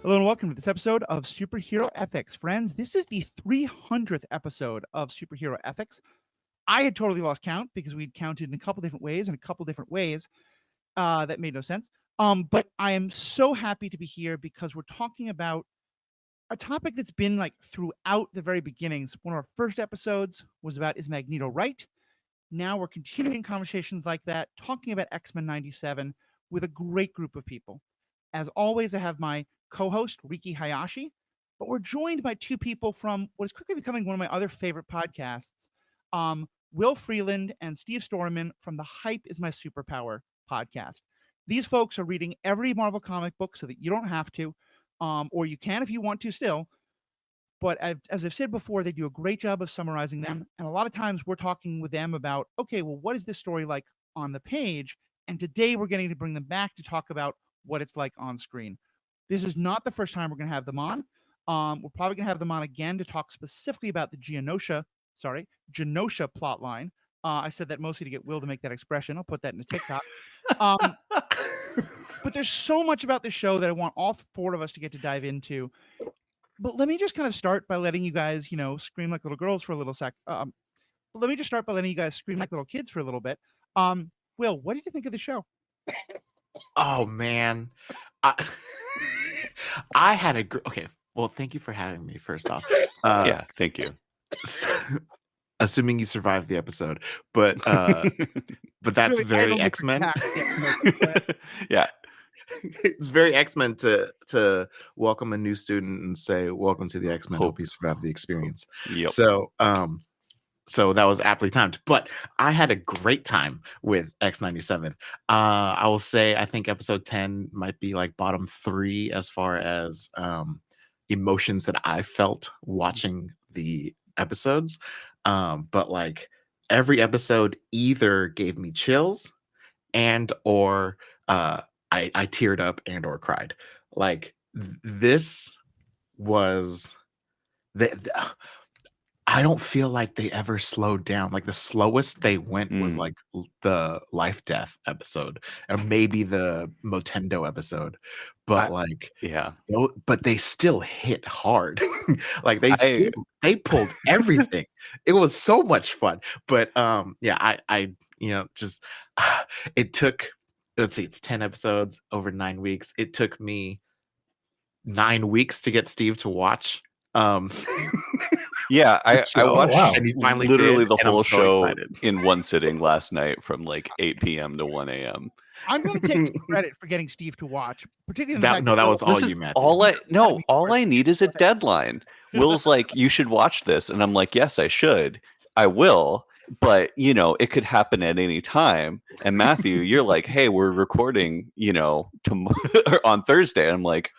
Hello and welcome to this episode of Superhero Ethics. Friends, this is the 300th episode of Superhero Ethics. I had totally lost count because we'd counted in a couple different ways that made no sense. But I am so happy to be here because we're talking about a topic that's been like throughout the very beginnings. One of our first episodes was about, is Magneto right? Now we're continuing conversations like that, talking about X-Men 97 with a great group of people. As always, I have my co-host, Riki Hayashi, but we're joined by two people from what is quickly becoming one of my other favorite podcasts, Will Freeland and Steve Stormoen from the Hype Is My Superpower podcast. These folks are reading every Marvel comic book so that you don't have to, or you can if you want to still. But as I've said before, they do a great job of summarizing them. And a lot of times we're talking with them about, okay, well, what is this story like on the page? And today we're getting to bring them back to talk about what it's like on screen. This is not the first time we're going to have them on. We're probably going to have them on again to talk specifically about the Genosha plot line. I said that mostly to get Will to make that expression. I'll put that in a TikTok. But there's so much about this show that I want all four of us to get to dive into. But let me just kind of start by letting you guys, scream like little girls for a little sec. Let me just start by letting you guys scream like little kids for a little bit. Will, what did you think of the show? Oh man, I, I had a okay. Well, thank you for having me. First off, Yeah, thank you. Assuming you survived the episode, but that's very X-Men. Yeah, it's very X-Men to welcome a new student and say, "Welcome to the X-Men. Hope you survive the experience." Yep. So that was aptly timed. But I had a great time with X97. I will say I think episode 10 might be like bottom 3 as far as emotions that I felt watching the episodes. But like every episode either gave me chills and or I teared up and or cried. Like this was I don't feel like they ever slowed down. Like the slowest they went was like the life death episode, or maybe the Motendo episode. But but they still hit hard. Like they pulled everything. It was so much fun. But I just it took, let's see, it's 10 episodes over 9 weeks. It took me 9 weeks to get Steve to watch. Yeah, I watched and he finally literally did, the and I'm whole so show excited. in one sitting last night from like 8 p.m. to 1 a.m. I'm going to take credit for getting Steve to watch, particularly that was all you, Matthew. All I need is a deadline. Will's like, you should watch this, and I'm like, yes, I should. I will, but it could happen at any time. And Matthew, you're like, hey, we're recording, on Thursday. And I'm like,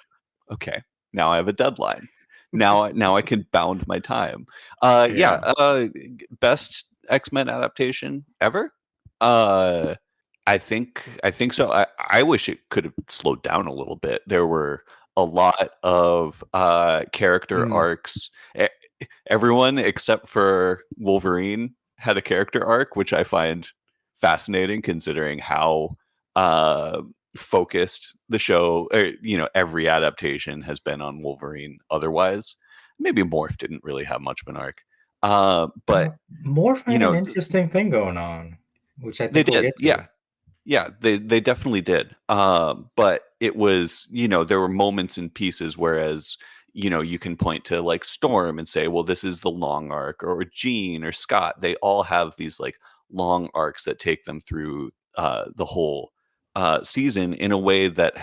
okay, now I have a deadline. Now I can bound my time. Best X-Men adaptation ever. I think so. I wish it could have slowed down a little bit. There were a lot of character arcs. Everyone except for Wolverine had a character arc, which I find fascinating considering how focused the show, every adaptation has been on Wolverine. Otherwise, maybe Morph didn't really have much of an arc. But Morph had an interesting thing going on, which I think we'll get to. Yeah, they definitely did. But it was, there were moments and pieces, whereas, you can point to like Storm and say, well, this is the long arc, or Jean or Scott. They all have these like long arcs that take them through the whole season in a way that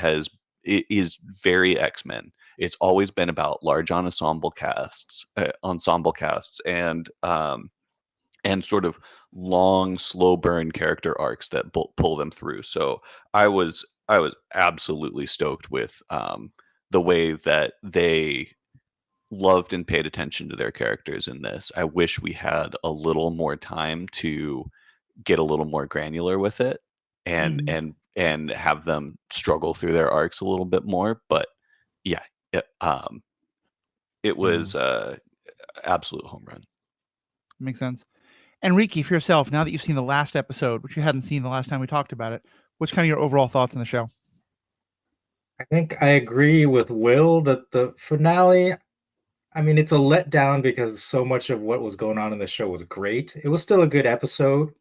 is very X-Men. It's always been about large ensemble casts, and sort of long, slow burn character arcs that pull them through. So I was absolutely stoked with the way that they loved and paid attention to their characters in this. I wish we had a little more time to get a little more granular with it and have them struggle through their arcs a little bit more. But yeah, it was absolute home run. Makes sense. And Riki, for yourself, now that you've seen the last episode, which you hadn't seen the last time we talked about it, what's kind of your overall thoughts on the show? I think I agree with Will that the finale, I mean, it's a letdown because so much of what was going on in the show was great. It was still a good episode,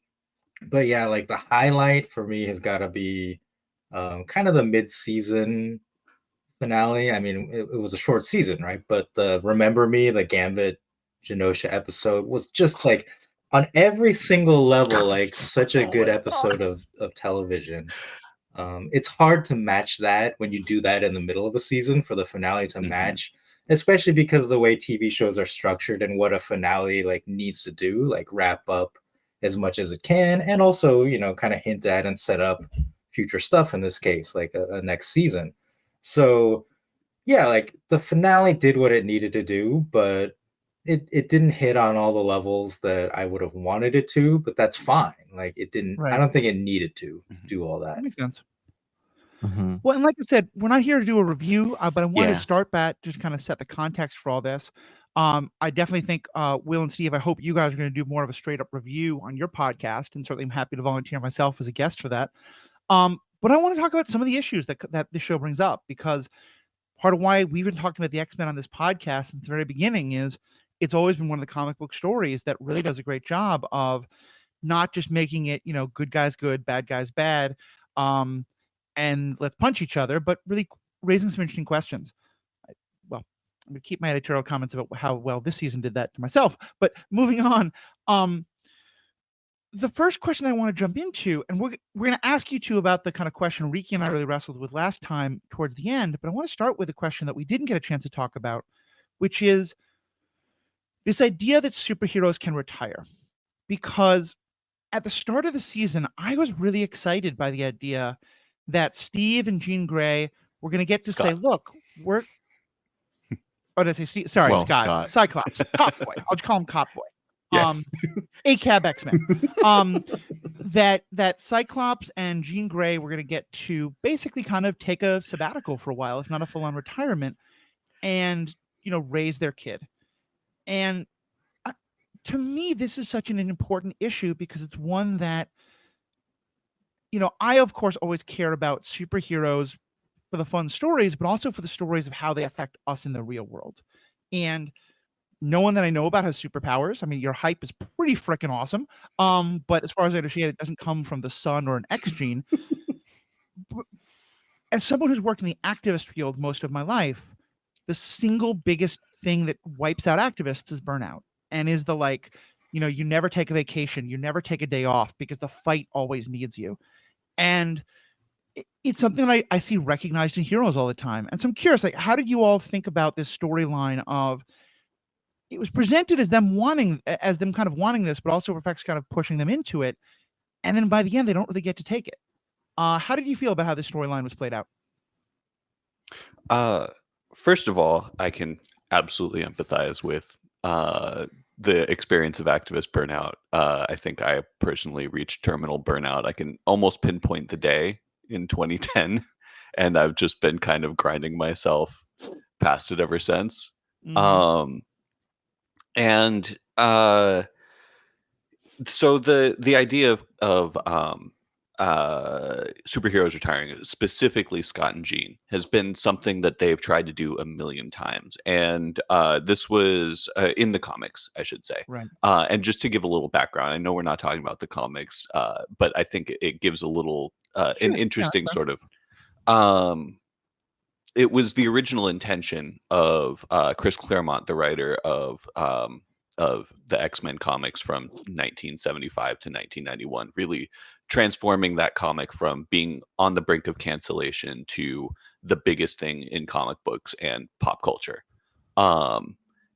but yeah, like the highlight for me has got to be kind of the mid-season finale. I mean, it was a short season, right? But the Remember Me, the Gambit Genosha episode was just like on every single level, like such a Oh good my episode of television. It's hard to match that when you do that in the middle of a season for the finale to match, especially because of the way TV shows are structured and what a finale like needs to do, like wrap up as much as it can, and also kind of hint at and set up future stuff. In this case, like a next season. So yeah, like the finale did what it needed to do, but it didn't hit on all the levels that I would have wanted it to, but that's fine. Like it didn't I Right. don't think it needed to do all That that. makes sense. Mm-hmm. Well, and like I said, we're not here to do a review, but I wanted to Yeah. start back just kind of set the context for all this. I definitely think Will and Steve, I hope you guys are going to do more of a straight up review on your podcast, and certainly I'm happy to volunteer myself as a guest for that. But I want to talk about some of the issues that the show brings up, because part of why we've been talking about the X-Men on this podcast since the very beginning is it's always been one of the comic book stories that really does a great job of not just making it, good guys good, bad guys bad, and let's punch each other, but really raising some interesting questions. Well, I'm going to keep my editorial comments about how well this season did that to myself. But moving on, the first question I want to jump into, and we're going to ask you two about the kind of question Riki and I really wrestled with last time towards the end, but I want to start with a question that we didn't get a chance to talk about, which is this idea that superheroes can retire. Because at the start of the season, I was really excited by the idea that Steve and Jean Grey were going to get to say, look, we're... Oh, did I say Steve? Sorry, Well, Scott. Cyclops. Cop Boy. I'll just call him Cop Boy. Yeah. ACAB X-Men. That Cyclops and Jean Grey were going to get to basically kind of take a sabbatical for a while, if not a full-on retirement, and, raise their kid. And to me, this is such an important issue because it's one that, I, of course, always care about superheroes for the fun stories, but also for the stories of how they affect us in the real world. And no one that I know about has superpowers. I mean, your hype is pretty freaking awesome. But as far as I understand, it doesn't come from the sun or an X gene. As someone who's worked in the activist field most of my life, the single biggest thing that wipes out activists is burnout, and is the you never take a vacation, you never take a day off because the fight always needs you. And it's something that I see recognized in heroes all the time. And so I'm curious, how did you all think about this storyline of it was presented as them kind of wanting this, but also effects kind of pushing them into it. And then by the end, they don't really get to take it. How did you feel about how this storyline was played out? First of all, I can absolutely empathize with the experience of activist burnout. I think I personally reached terminal burnout. I can almost pinpoint the day in 2010, and I've just been kind of grinding myself past it ever since. Mhm. And so the idea of superheroes retiring, specifically Scott and Jean, has been something that they've tried to do a million times. And this was in the comics, I should say. Right. And just to give a little background, I know we're not talking about the comics, but I think it gives a little Sure. an Yeah, interesting that's sort of. It was the original intention of Chris Claremont, the writer of the X-Men comics from 1975 to 1991, really transforming that comic from being on the brink of cancellation to the biggest thing in comic books and pop culture.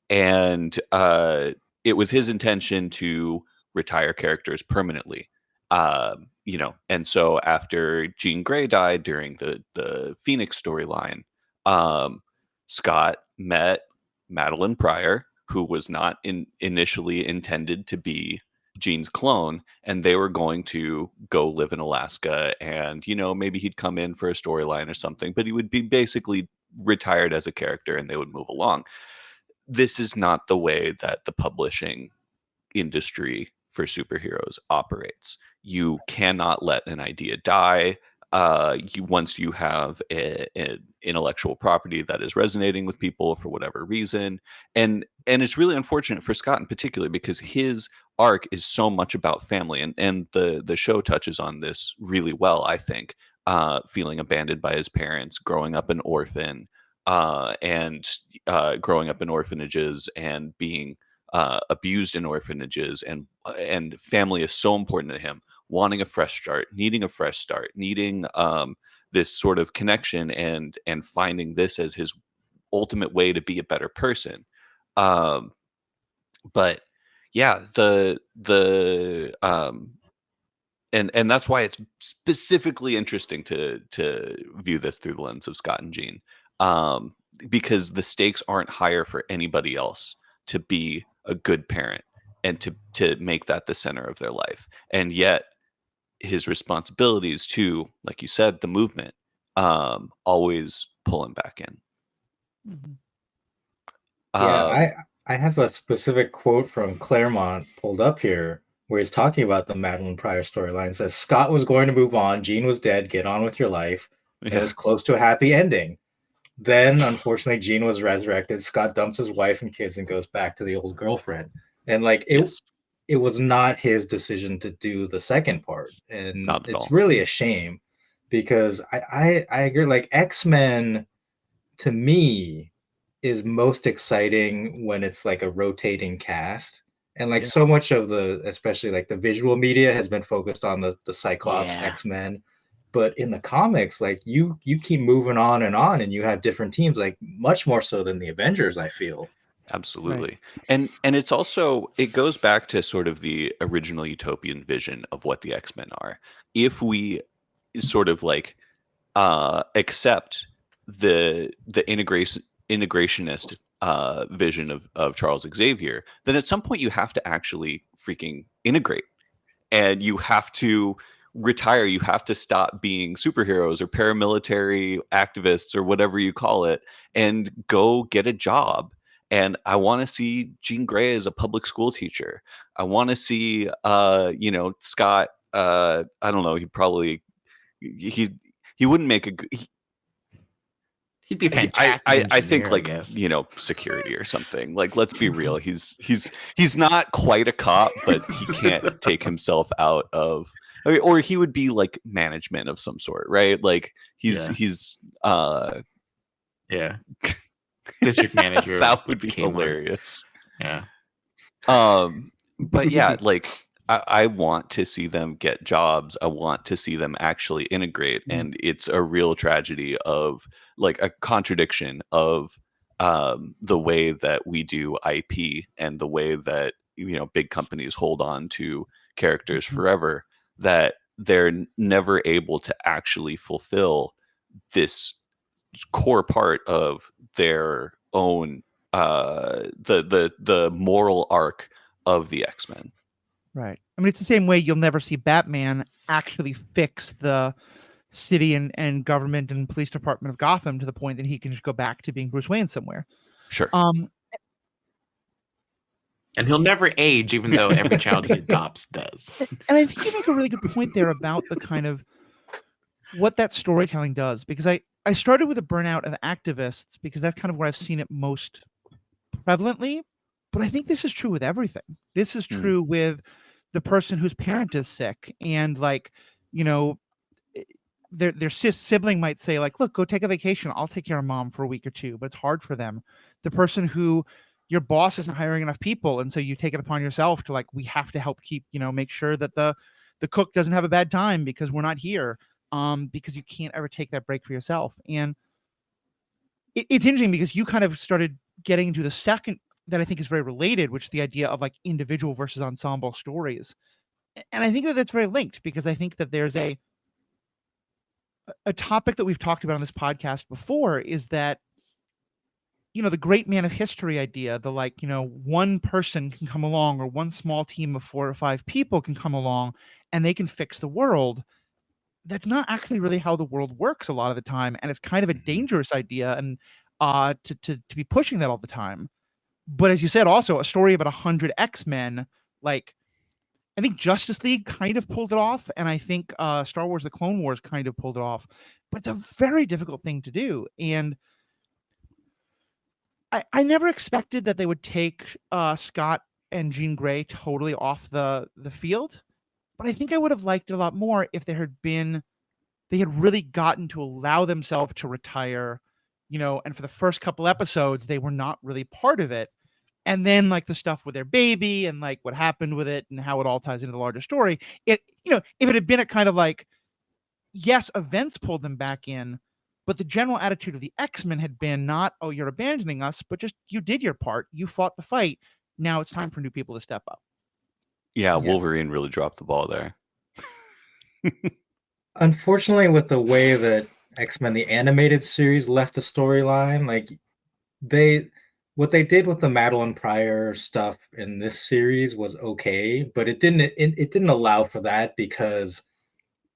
And it was his intention to retire characters permanently. And so after Jean Grey died during the Phoenix storyline, Scott met Madeline Pryor, who was not initially intended to be Jean's clone, and they were going to go live in Alaska, and maybe he'd come in for a storyline or something, but he would be basically retired as a character and they would move along. This is not the way that the publishing industry for superheroes operates. You cannot let an idea die. once you have an intellectual property that is resonating with people for whatever reason, and it's really unfortunate for Scott in particular because his arc is so much about family, and the show touches on this really well, I think. Feeling abandoned by his parents, growing up an orphan, and growing up in orphanages and being abused in orphanages, and family is so important to him, wanting a fresh start, needing this sort of connection, and finding this as his ultimate way to be a better person. um but yeah, and that's why it's specifically interesting to view this through the lens of Scott and Jean, um, because the stakes aren't higher for anybody else to be a good parent and to make that the center of their life, and yet his responsibilities to, like you said, the movement, always pull him back in. Mhm. Yeah, I have a specific quote from Claremont pulled up here where he's talking about the Madeline Pryor storyline. It says Scott was going to move on, Jean was dead, get on with your life. It Yeah. was close to a happy ending. Then, unfortunately, Jean was resurrected. Scott dumps his wife and kids and goes back to the old girlfriend. And like Yes. it was not his decision to do the second part, and Not at it's all. really a shame because I agree. Like X-Men, to me, is most exciting when it's like a rotating cast. And like Yeah. so much of the, especially like the visual media has been focused on the Cyclops Yeah. X-Men. But in the comics, like you keep moving on and you have different teams, like much more so than the Avengers, I feel. Absolutely. And it's also, it goes back to sort of the original utopian vision of what the X-Men are. If we sort of like accept the integrationist vision of Charles Xavier, then at some point you have to actually freaking integrate, and you have to retire. You have to stop being superheroes or paramilitary activists or whatever you call it, and go get a job. And I want to see Jean Grey as a public school teacher. I want to see Scott, I don't know, he he wouldn't make a He'd be I fantastic I think, engineer, I like, guess. security or something. Like, let's be real. He's not quite a cop, but he can't take himself out of, or he would be like management of some sort, right? Like Yeah. he's Yeah. District manager. that would be Kmart. hilarious. Yeah. But yeah, like I want to see them get jobs. I want to see them actually integrate. And it's a real tragedy of, like, a contradiction of the way that we do IP and the way that, big companies hold on to characters forever, that they're never able to actually fulfill this core part of their own the moral arc of the X-Men. Right. I mean, it's the same way you'll never see Batman actually fix the city and government and police department of Gotham to the point that he can just go back to being Bruce Wayne somewhere. Sure. And he'll never age, even though every child he adopts does. And I think you make a really good point there about the kind of what that storytelling does, because I started with a burnout of activists because that's kind of where I've seen it most prevalently. But I think this is true with everything. This is true with the person whose parent is sick, and like, their sibling might say, like, look, go take a vacation. I'll take care of mom for a week or two, but it's hard for them. The person who your boss isn't hiring enough people, and so you take it upon yourself to, like, we have to help keep, make sure that the cook doesn't have a bad time because we're not here, because you can't ever take that break for yourself. And it's interesting because you kind of started getting into the second that I think is very related, which is the idea of like individual versus ensemble stories. And I think that that's very linked, because I think that there's a topic that we've talked about on this podcast before, is that, the great man of history idea, the, like, one person can come along, or one small team of 4 or 5 people can come along and they can fix the world. That's not actually really how the world works a lot of the time. And it's kind of a dangerous idea, and to be pushing that all the time. But as you said, also a story about 100 X-Men, like, I think Justice League kind of pulled it off, and I think Star Wars: The Clone Wars kind of pulled it off. But it's a very difficult thing to do, and I never expected that they would take Scott and Jean Grey totally off the field, but I think I would have liked it a lot more if they had really gotten to allow themselves to retire, and for the first couple episodes they were not really part of it. And then like the stuff with their baby and like what happened with it and how it all ties into the larger story. If it had been a kind of like, yes, events pulled them back in, but the general attitude of the X-Men had been not, oh, you're abandoning us, but just you did your part. You fought the fight. Now it's time for new people to step up. Yeah, Wolverine really dropped the ball there. Unfortunately, with the way that X-Men the animated series left the storyline, like what they did with the Madeline Pryor stuff in this series was okay, but it didn't allow for that because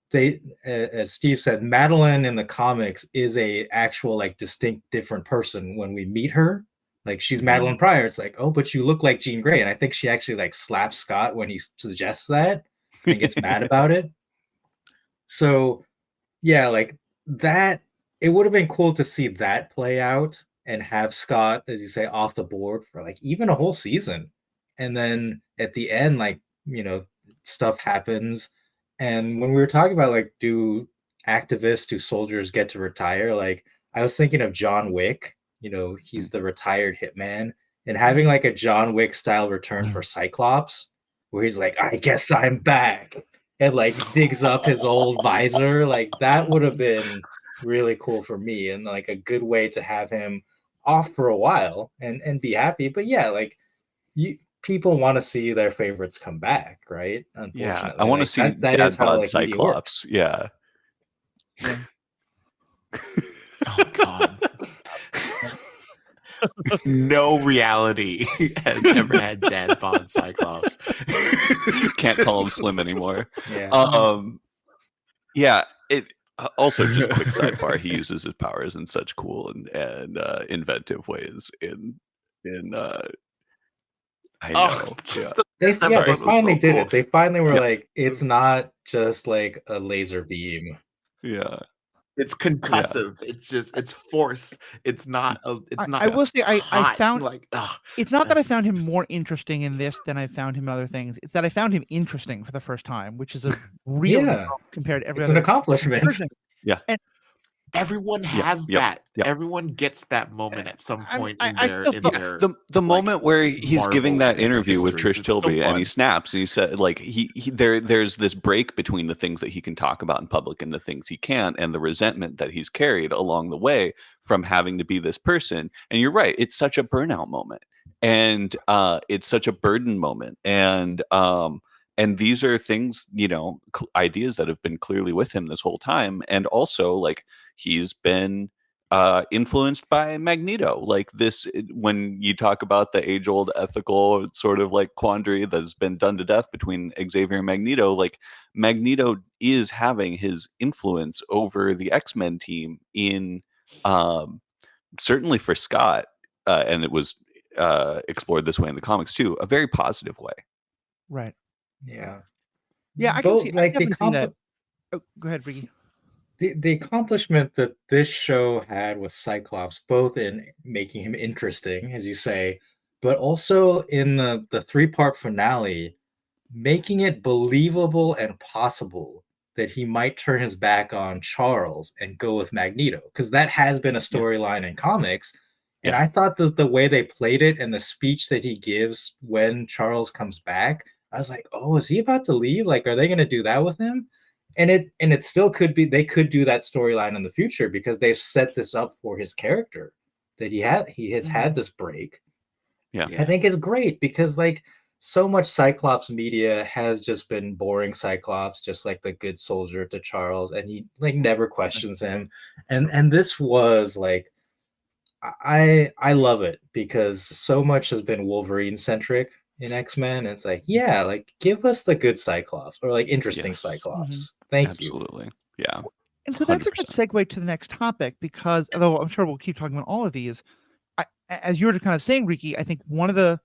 they, as Steve said, Madeline in the comics is a actual like distinct different person when we meet her. Like she's Madeline Pryor. It's like, oh, but you look like Jean Grey. And I think she actually like slaps Scott when he suggests that and gets mad about it. So yeah, like that, it would have been cool to see that play out and have Scott, as you say, off the board for like even a whole season. And then at the end, like, stuff happens. And when we were talking about like, do soldiers get to retire? Like, I was thinking of John Wick, he's the retired hitman, and having like a John Wick style return for Cyclops, where he's like, I guess I'm back, and like digs up his old visor. Like that would have been really cool for me, and like a good way to have him off for a while and be happy. But yeah, like people want to see their favorites come back, right? Unfortunately, yeah, I want to see that is how like Cyclops. Yeah. Oh God. No reality has ever had dad bod Cyclops. Can't call him Slim anymore. Yeah. Yeah. It also, just quick sidebar, he uses his powers in such cool and inventive ways in I know. They finally did it. They finally were like, it's not just like a laser beam. Yeah. It's concussive. Yeah. It's force. It's not. I will say I found like. It's not that I found him more interesting in this than I found him in other things. It's that I found him interesting for the first time, which is a real compared to every other. It's an accomplishment. Yeah. And everyone has that. Yep. Everyone gets that moment at some point the moment where he's Marvel giving that interview with Trish Tilby and he snaps and he said like there's this break between the things that he can talk about in public and the things he can't, and the resentment that he's carried along the way from having to be this person. And you're right, it's such a burnout moment, and it's such a burden moment, and these are things, ideas that have been clearly with him this whole time. And also like he's been influenced by Magneto. Like this, when you talk about the age-old ethical sort of like quandary that's been done to death between Xavier and Magneto, like Magneto is having his influence over the X-Men team in certainly for Scott, and it was explored this way in the comics too, a very positive way. Right. Yeah. I can see. Like that. Oh, go ahead, Riki. The accomplishment that this show had with Cyclops, both in making him interesting, as you say, but also in the 3-part finale, making it believable and possible that he might turn his back on Charles and go with Magneto, because that has been a storyline in comics. And I thought that the way they played it and the speech that he gives when Charles comes back, I was like, oh, is he about to leave? Like, are they going to do that with him? And it still could be, they could do that storyline in the future because they've set this up for his character, that he has had this break. Yeah. I think it's great because like so much Cyclops media has just been boring Cyclops, just like the good soldier to Charles, and he like never questions him. And this was like, I love it because so much has been Wolverine centric in X-Men. It's like, yeah, like give us the good Cyclops or like interesting Cyclops. Thank you. Absolutely. Yeah. And so that's 100%. A good segue to the next topic, because although I'm sure we'll keep talking about all of these, as you were kind of saying, Riki, I think one of the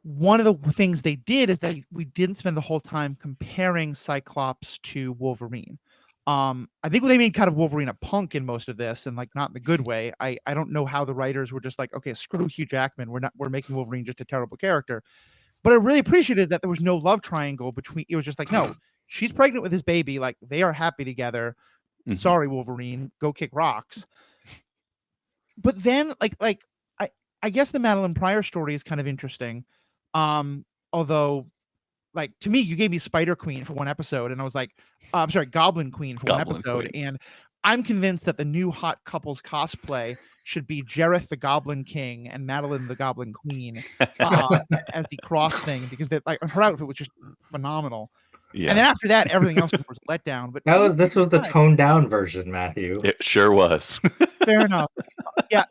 one of the things they did is that we didn't spend the whole time comparing Cyclops to Wolverine. I think they made kind of Wolverine a punk in most of this, and like not in the good way. I don't know how the writers were just like, okay, screw Hugh Jackman. We're making Wolverine just a terrible character. But I really appreciated that there was no love triangle between. It was just like, no, she's pregnant with his baby. Like they are happy together. Sorry, Wolverine, go kick rocks. But then, I guess the Madeline Pryor story is kind of interesting. Although, like to me, you gave me Spider Queen for one episode, and I was like, I'm sorry, Goblin Queen for one episode, and I'm convinced that the new hot couples cosplay should be Jareth the Goblin King and Madeline the Goblin Queen as the cross thing, because like her outfit was just phenomenal. Yeah. And then after that, everything else was let down. But this was the toned down version, Matthew. It sure was. Fair enough. Yeah,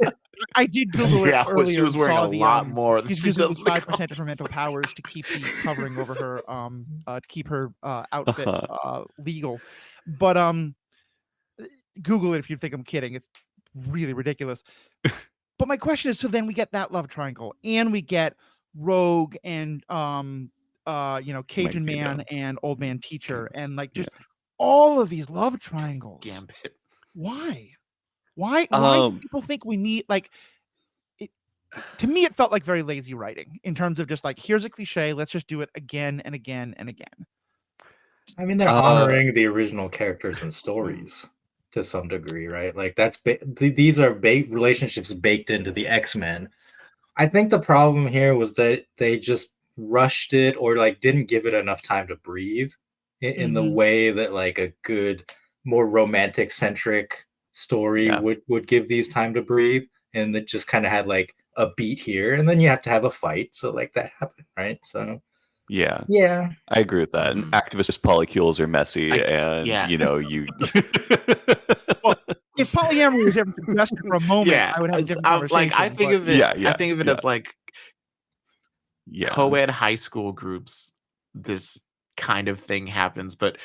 I did Google it earlier. She was wearing a lot more. She's using 5% of her mental powers to keep the covering over her, to keep her outfit legal. But Google it if you think I'm kidding. It's really ridiculous. But my question is, so then we get that love triangle, and we get Rogue and Cajun Man and Old Man Teacher, and like just all of these love triangles. Gambit. Why do people think we need like it? To me, it felt like very lazy writing in terms of just like, here's a cliche, let's just do it again and again and again. I mean, they're honoring the original characters and stories to some degree, right? Like these are relationships baked into the X-Men. I think the problem here was that they just rushed it, or like didn't give it enough time to breathe in the way that like a good, more romantic centric story would give these time to breathe. And it just kind of had like a beat here, and then you have to have a fight, so like that happened, right? So yeah, I agree with that. And activist polycules are messy, you well, if polyamory was ever suggested for a moment, I would have a different conversation. Like I think of it as like co-ed high school groups, this kind of thing happens, but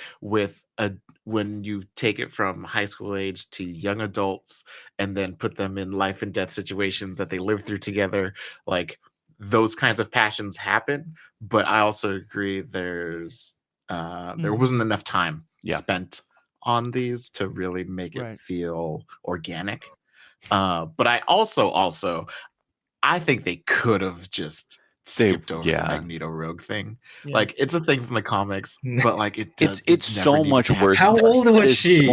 when you take it from high school age to young adults and then put them in life and death situations that they live through together, like those kinds of passions happen. But I also agree there wasn't enough time spent on these to really make it feel organic. But I also I think they could have just skipped over the Magneto Rogue thing. Like it's a thing from the comics, but like it's so much worse. How old was she?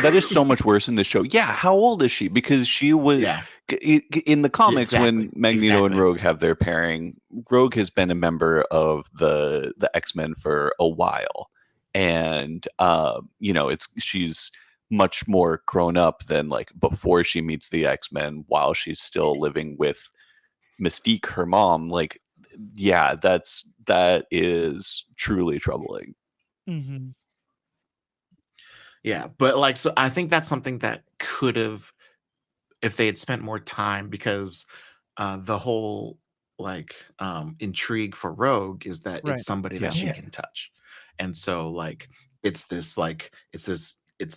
That is so much worse in this show. Yeah, how old is she? Because she was in the comics when Magneto and Rogue have their pairing. Rogue has been a member of the X-Men for a while, and she's much more grown up than like before she meets the X-Men, while she's still living with Mystique, her mom. Like that is truly troubling. But like, so I think that's something that could have, if they had spent more time, because the whole like intrigue for Rogue is that it's somebody that she can touch, and so like it's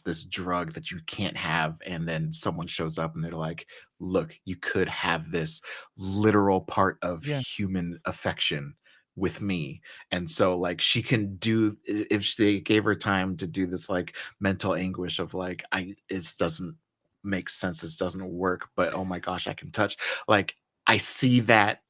this drug that you can't have, and then someone shows up and they're like, look, you could have this literal part of human affection with me. And so like she can do, if they gave her time to do this like mental anguish of like, it doesn't make sense, this doesn't work, but oh my gosh, I can touch. Like I see that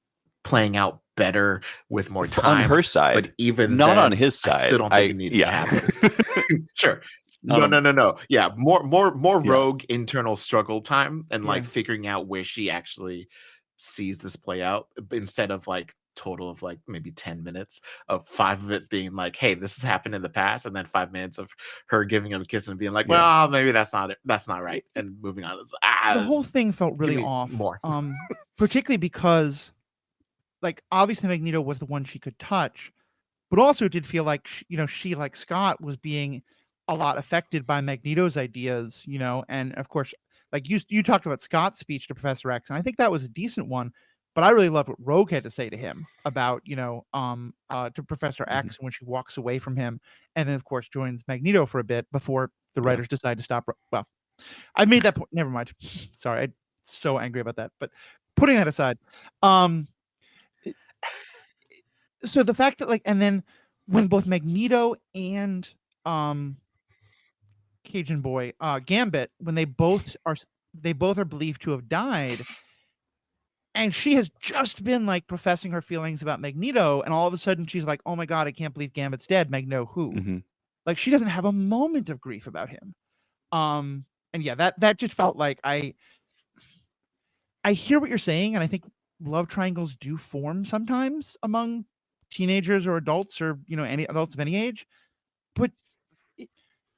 playing out better with more time on her side, but even not then, on his side. I still don't think it needed to happen. Sure. No. Yeah, more Rogue internal struggle time and like figuring out where she actually sees this play out, instead of like total of like maybe 10 minutes of 5 of it being like, hey, this has happened in the past, and then 5 minutes of her giving him a kiss and being like, well, maybe that's not right, and moving on. The whole thing felt really off. More. Particularly because like obviously Magneto was the one she could touch, but also it did feel like she like Scott was being a lot affected by Magneto's ideas, and of course, like you talked about Scott's speech to Professor X, and I think that was a decent one, but I really loved what Rogue had to say to him about, to Professor X when she walks away from him, and then of course joins Magneto for a bit before the writers decide to stop. Well, I made that point. Never mind. Sorry, I'm so angry about that. But putting that aside, So the fact that and then when both Magneto and Cajun Boy, Gambit, when they both are believed to have died, and she has just been professing her feelings about Magneto, and all of a sudden she's like, "Oh my god, I can't believe Gambit's dead." Magneto who? Mm-hmm. She doesn't have a moment of grief about him. And yeah, that just felt like I hear what you're saying, and I think love triangles do form sometimes among teenagers or adults or any adults of any age, but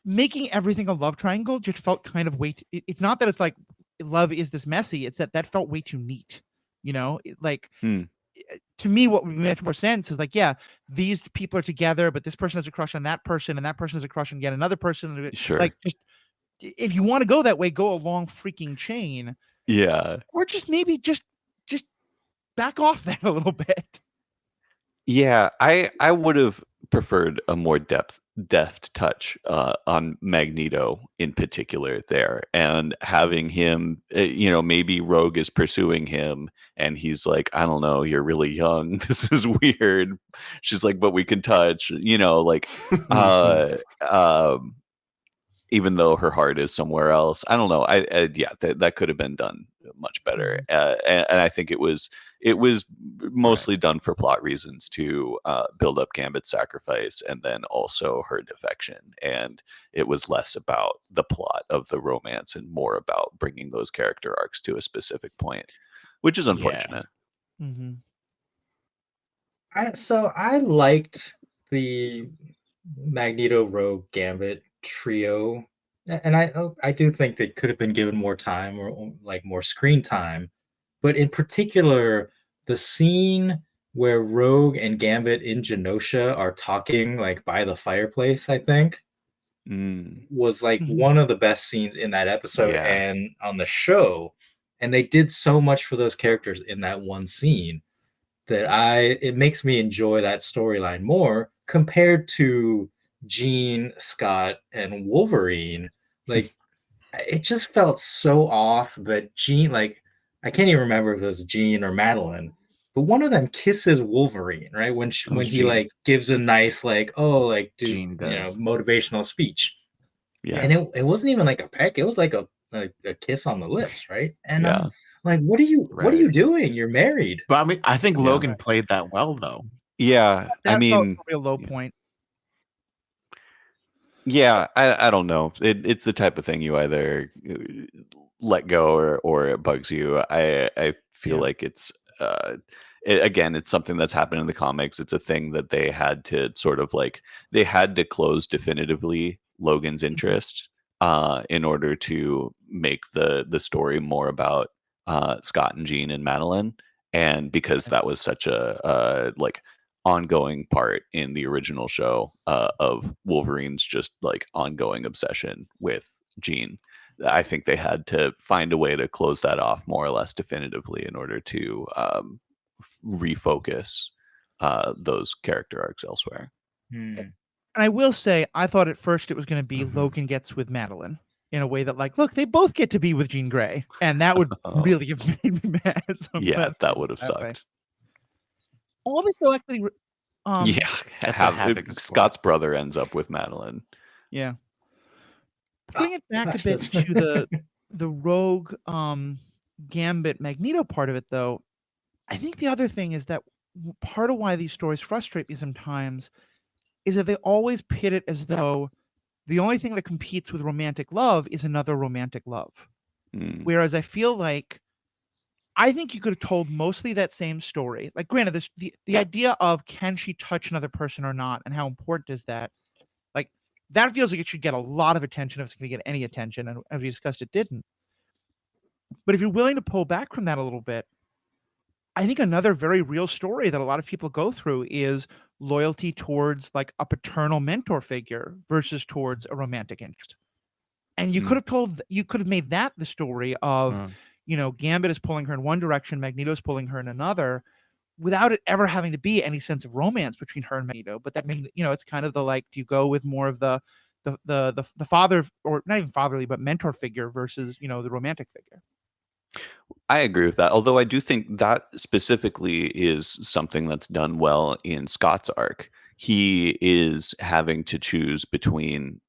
making everything a love triangle just felt kind of it's not that it's like love is this messy, it's that felt way too neat. To me, what would make more sense is yeah, these people are together, but this person has a crush on that person, and that person has a crush on yet another person. Sure. Just if you want to go that way, go a long freaking chain. Yeah. Or just maybe just back off that a little bit. Yeah, I would have preferred a more deft touch on Magneto in particular there, and having him, maybe Rogue is pursuing him, and he's like, I don't know, you're really young. This is weird. She's like, but we can touch, even though her heart is somewhere else. I don't know. Yeah, that could have been done much better. And I think it was mostly done for plot reasons to build up Gambit's sacrifice and then also her defection. And it was less about the plot of the romance and more about bringing those character arcs to a specific point, which is unfortunate. Yeah. Mm-hmm. So I liked the Magneto, Rogue, Gambit trio, and I do think they could have been given more time or more screen time, but in particular the scene where Rogue and Gambit in Genosha are talking by the fireplace, I think was one of the best scenes in that episode and on the show, and they did so much for those characters in that one scene that it makes me enjoy that storyline more compared to Jean, Scott, and Wolverine. It just felt so off that Jean, I can't even remember if it was Jean or Madeline, but one of them kisses Wolverine, right? When he Jean. gives a nice motivational speech. Yeah. And it wasn't even like a peck, it was like a kiss on the lips, right? And I'm like, what are you doing? You're married. But I mean, I think Logan played that well, though. Yeah, that felt a real low point. Yeah, I don't know. It's the type of thing you either let go or it bugs you. I feel like it's again, it's something that's happened in the comics. It's a thing that they had to sort of they had to close definitively Logan's interest in order to make the story more about Scott and Jean and Madeline, and because that was such a ongoing part in the original show of Wolverine's just ongoing obsession with Jean. I think they had to find a way to close that off more or less definitively in order to refocus those character arcs elsewhere. And I will say, I thought at first it was going to be Logan gets with Madeline in a way that look, they both get to be with Jean Grey, and that would really have made me mad. Yeah, that would have sucked. All this though actually Scott's brother ends up with Madeline. Yeah. Bring it back a bit to the Rogue Gambit Magneto part of it, though. I think the other thing is that part of why these stories frustrate me sometimes is that they always pit it as though the only thing that competes with romantic love is another romantic love. Whereas I feel I think you could have told mostly that same story. Granted, the idea of can she touch another person or not, and how important is that? That feels like it should get a lot of attention if it's going to get any attention, and as we discussed, it didn't. But if you're willing to pull back from that a little bit, I think another very real story that a lot of people go through is loyalty towards a paternal mentor figure versus towards a romantic interest. And you could have made that the story of, Gambit is pulling her in one direction, Magneto's pulling her in another, without it ever having to be any sense of romance between her and Magneto. But that made it's kind of the do you go with more of the father, or not even fatherly, but mentor figure versus the romantic figure. I agree with that. Although I do think that specifically is something that's done well in Scott's arc. He is having to choose between,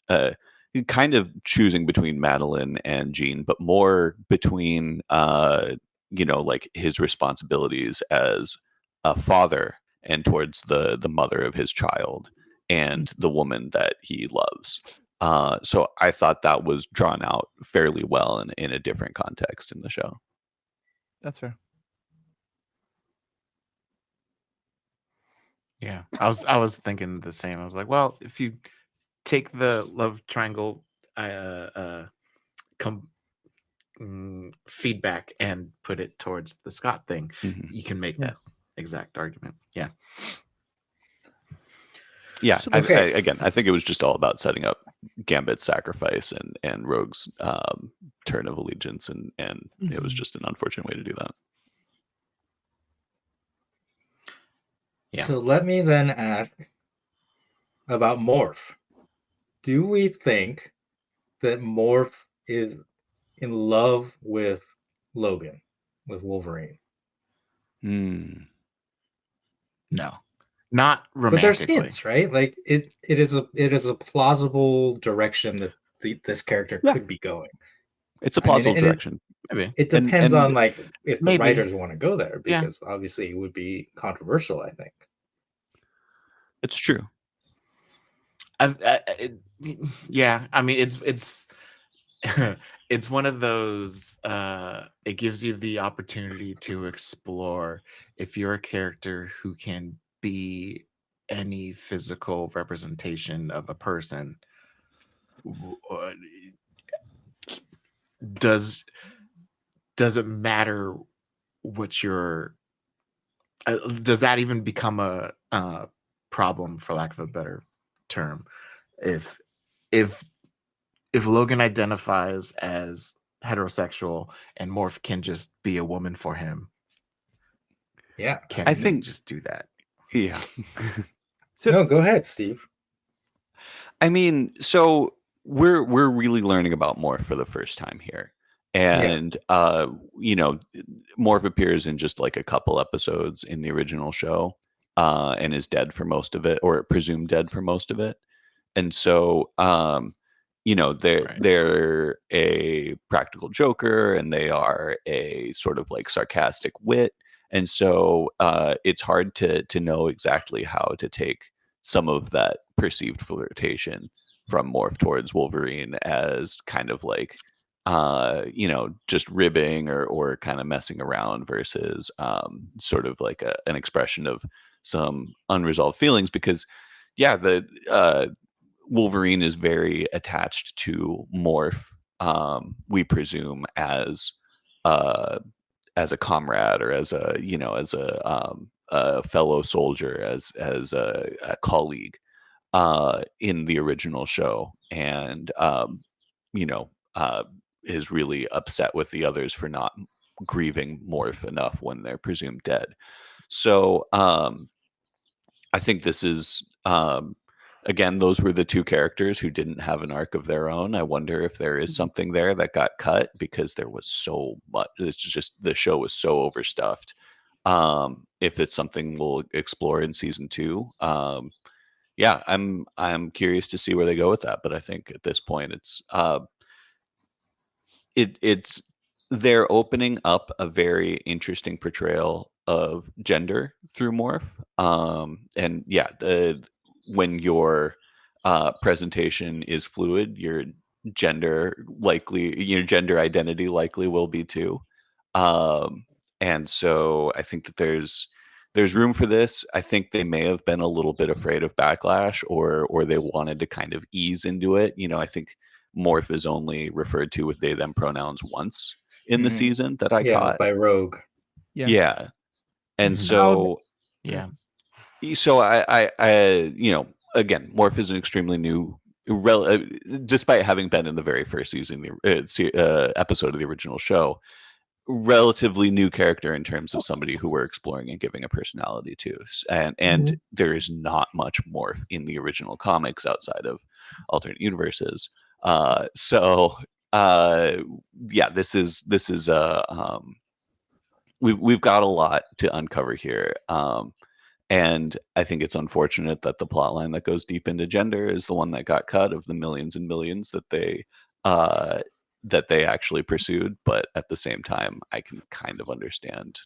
kind of choosing between Madeline and Jean, but more between, like his responsibilities as a father and towards the mother of his child Mm, and the woman that he loves. So I thought that was drawn out fairly well in a different context in the show. that's fair. Yeah, I was thinking the same. I was like, well, if you take the love triangle com- feedback and put it towards the Scott thing, you can make that exact argument. Yeah. Yeah, So Okay. again, I think it was just all about setting up Gambit's sacrifice and Rogue's turn of allegiance, and it was just an unfortunate way to do that. Yeah. So let me then ask about Morph. Do we think that Morph is in love with Logan, with Wolverine? No, not But there's romantically. hints, right? Like it is a plausible direction that this character Yeah. could be going. It's a plausible direction. Maybe. It depends on like if the maybe. writers want to go there, Yeah. because obviously it would be controversial, I think. It's true. Yeah, I mean it's it's one of those it gives you the opportunity to explore if you're a character who can be any physical representation of a person. Does it matter what your does that even become a problem, for lack of a better term, if if Logan identifies as heterosexual and Morph can just be a woman for him? Yeah, I think just do that. Yeah. No, go ahead, Steve. I mean, so we're really learning about Morph for the first time here. And Morph appears in just like a couple episodes in the original show, and is dead for most of it, or presumed dead for most of it. And so they're a practical joker, and they are a sort of like sarcastic wit. And so it's hard to know exactly how to take some of that perceived flirtation from Morph towards Wolverine as kind of like just ribbing or kind of messing around versus sort of like an expression of some unresolved feelings, because the Wolverine is very attached to Morph, we presume, as a comrade, or as a fellow soldier, as a colleague in the original show, and is really upset with the others for not grieving Morph enough when they're presumed dead. So I think this is again, those were the two characters who didn't have an arc of their own. I wonder if there is something there that got cut because there was so much. It's just the show was so overstuffed. If it's something we'll explore in season 2, I'm curious to see where they go with that. But I think at this point, it's they're opening up a very interesting portrayal of gender through Morph. And when your presentation is fluid, your gender identity likely will be too. And so I think that there's room for this. I think they may have been a little bit afraid of backlash, or they wanted to kind of ease into it. I think Morph is only referred to with they them pronouns once in the season that I caught. By Rogue. Yeah. And so so I again, Morph is an extremely new, despite having been in the very first season, the episode of the original show, relatively new character in terms of somebody who we're exploring and giving a personality to. And there is not much Morph in the original comics outside of alternate universes. So yeah, this is we've got a lot to uncover here. And I think it's unfortunate that the plot line that goes deep into gender is the one that got cut of the millions and millions that they actually pursued. But at the same time, I can kind of understand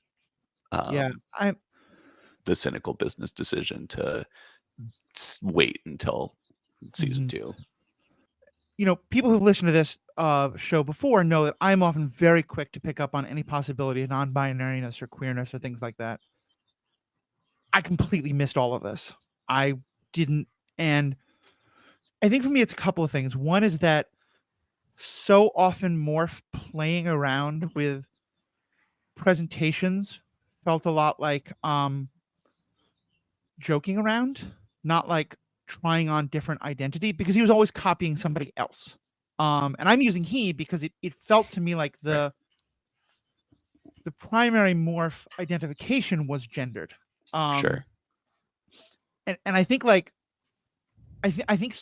the cynical business decision to wait until season 2. People who've listened to this show before know that I'm often very quick to pick up on any possibility of non-binariness or queerness or things like that. I completely missed all of this. I didn't. And I think for me, it's a couple of things. One is that so often Morph playing around with presentations felt a lot like joking around, not like trying on different identity, because he was always copying somebody else. And I'm using he because it felt to me like the primary Morph identification was gendered. Sure. And I think like I think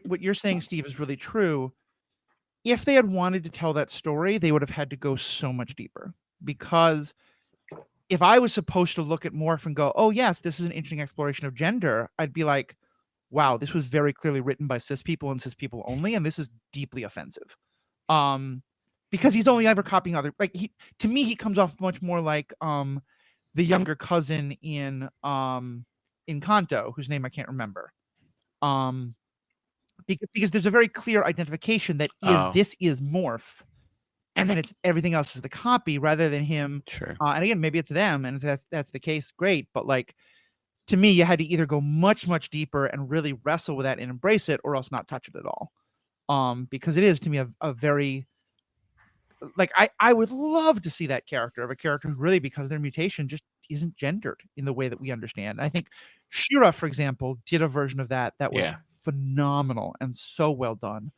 what you're saying, Steve, is really true. If they had wanted to tell that story, they would have had to go so much deeper, because if I was supposed to look at Morph and go, oh yes, this is an interesting exploration of gender, I'd be like, wow, this was very clearly written by cis people and cis people only, and this is deeply offensive. Because he's only ever copying other, like, to me he comes off much more like the younger cousin in Kanto, whose name I can't remember. Because there's a very clear identification that this is Morph, and then it's everything else is the copy rather than him. Sure. And again, maybe it's them, and if that's the case, great. But like, to me, you had to either go much, much deeper and really wrestle with that and embrace it, or else not touch it at all. Because it is, to me, a very, like, I would love to see that character of a character who really, because of their mutation, just isn't gendered in the way that we understand. And I think She-Ra, for example, did a version of that was phenomenal and so well done.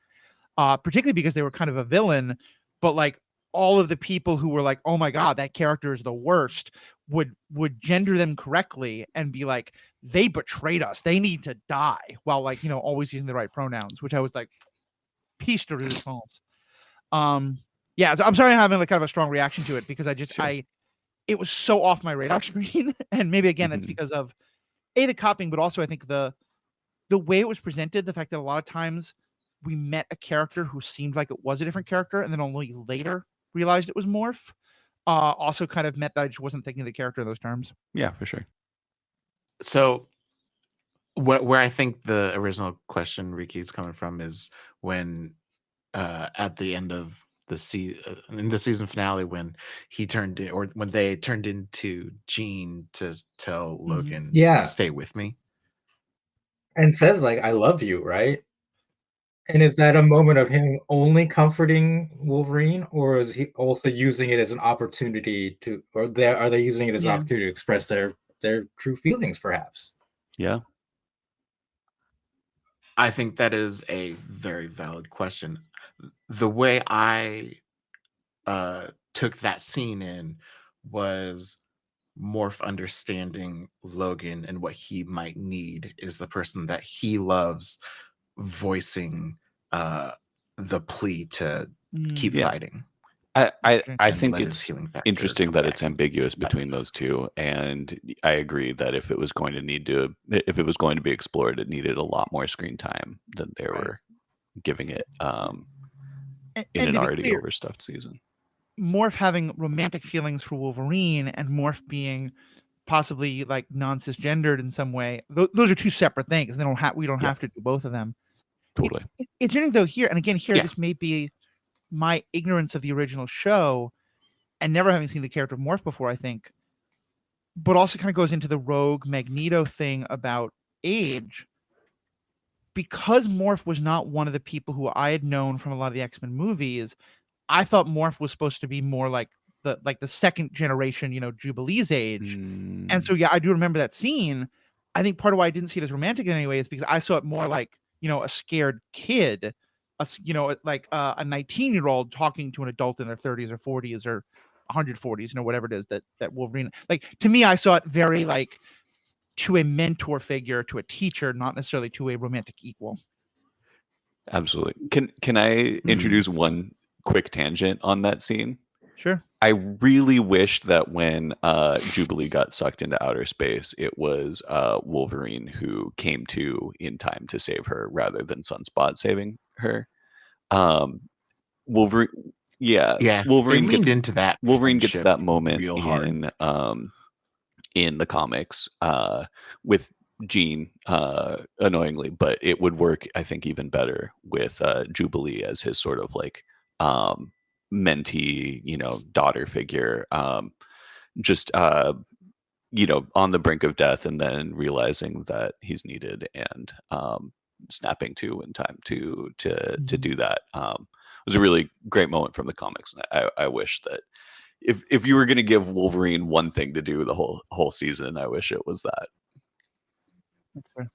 Particularly because they were kind of a villain, but like all of the people who were like, oh my God, that character is the worst, would gender them correctly and be like, they betrayed us, they need to die, while like, always using the right pronouns, which I was like, peace to resistance. Yeah, so I'm sorry I'm having like kind of a strong reaction to it, because I just it was so off my radar screen. And maybe again that's because of the copying, but also I think the way it was presented, the fact that a lot of times we met a character who seemed like it was a different character and then only later realized it was Morph, also kind of meant that I just wasn't thinking of the character in those terms. Yeah, for sure. So where I think the original question Riki's coming from is when at the end of in the season finale, when he turned in, or when they turned into Jean to tell Logan, stay with me, and says like, I love you, right? And is that a moment of him only comforting Wolverine, or is he also using it as an opportunity to, or are they using it as an opportunity to express their true feelings, perhaps? Yeah. I think that is a very valid question. The way I took that scene in was Morph understanding Logan and what he might need is the person that he loves voicing the plea to keep fighting. I think it's interesting that it's ambiguous between those two, and I agree that if it was going to be explored, it needed a lot more screen time than they were giving it in an already overstuffed season. Morph having romantic feelings for Wolverine and Morph being possibly like non-cisgendered in some way, those are two separate things. We don't have to do both of them. Totally. It's interesting though here, and again this may be my ignorance of the original show and never having seen the character of Morph before, I think, but also kind of goes into the rogue Magneto thing about age, because Morph was not one of the people who I had known from a lot of the X-Men movies. I thought Morph was supposed to be more like the second generation, Jubilee's age. And so, I do remember that scene. I think part of why I didn't see it as romantic in any way is because I saw it more like, a scared kid, like a 19-year-old talking to an adult in their 30s or 40s or 140s, whatever it is that Wolverine, like, to me, I saw it very like to a mentor figure, to a teacher, not necessarily to a romantic equal. Absolutely. Can I introduce one quick tangent on that scene. Sure. I really wish that when Jubilee got sucked into outer space, it was Wolverine who came to in time to save her rather than Sunspot saving her. Wolverine, Yeah, Wolverine they leaned gets into that Wolverine gets friendship that moment real hard. in the comics with Jean, annoyingly, but it would work, I think, even better with Jubilee as his sort of like mentee, daughter figure, just on the brink of death, and then realizing that he's needed and snapping to in time to do that. Was a really great moment from the comics, and I wish that if you were going to give Wolverine one thing to do the whole season, I wish it was that. That's fair.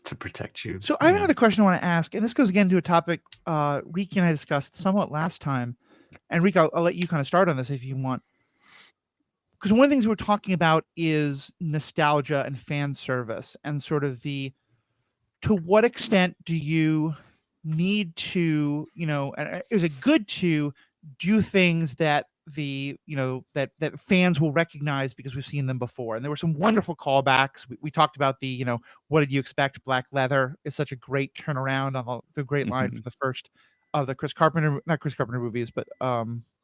To protect you. So I have another question I want to ask, and this goes again to a topic Riki and I discussed somewhat last time. And Riki, I'll let you kind of start on this if you want. Because one of the things we're talking about is nostalgia and fan service, and sort of to what extent do you need to, is it good to do things that that fans will recognize because we've seen them before? And there were some wonderful callbacks. We talked about the, what did you expect? Black leather is such a great turnaround on the great line from the first of the not Chris Carpenter movies, but I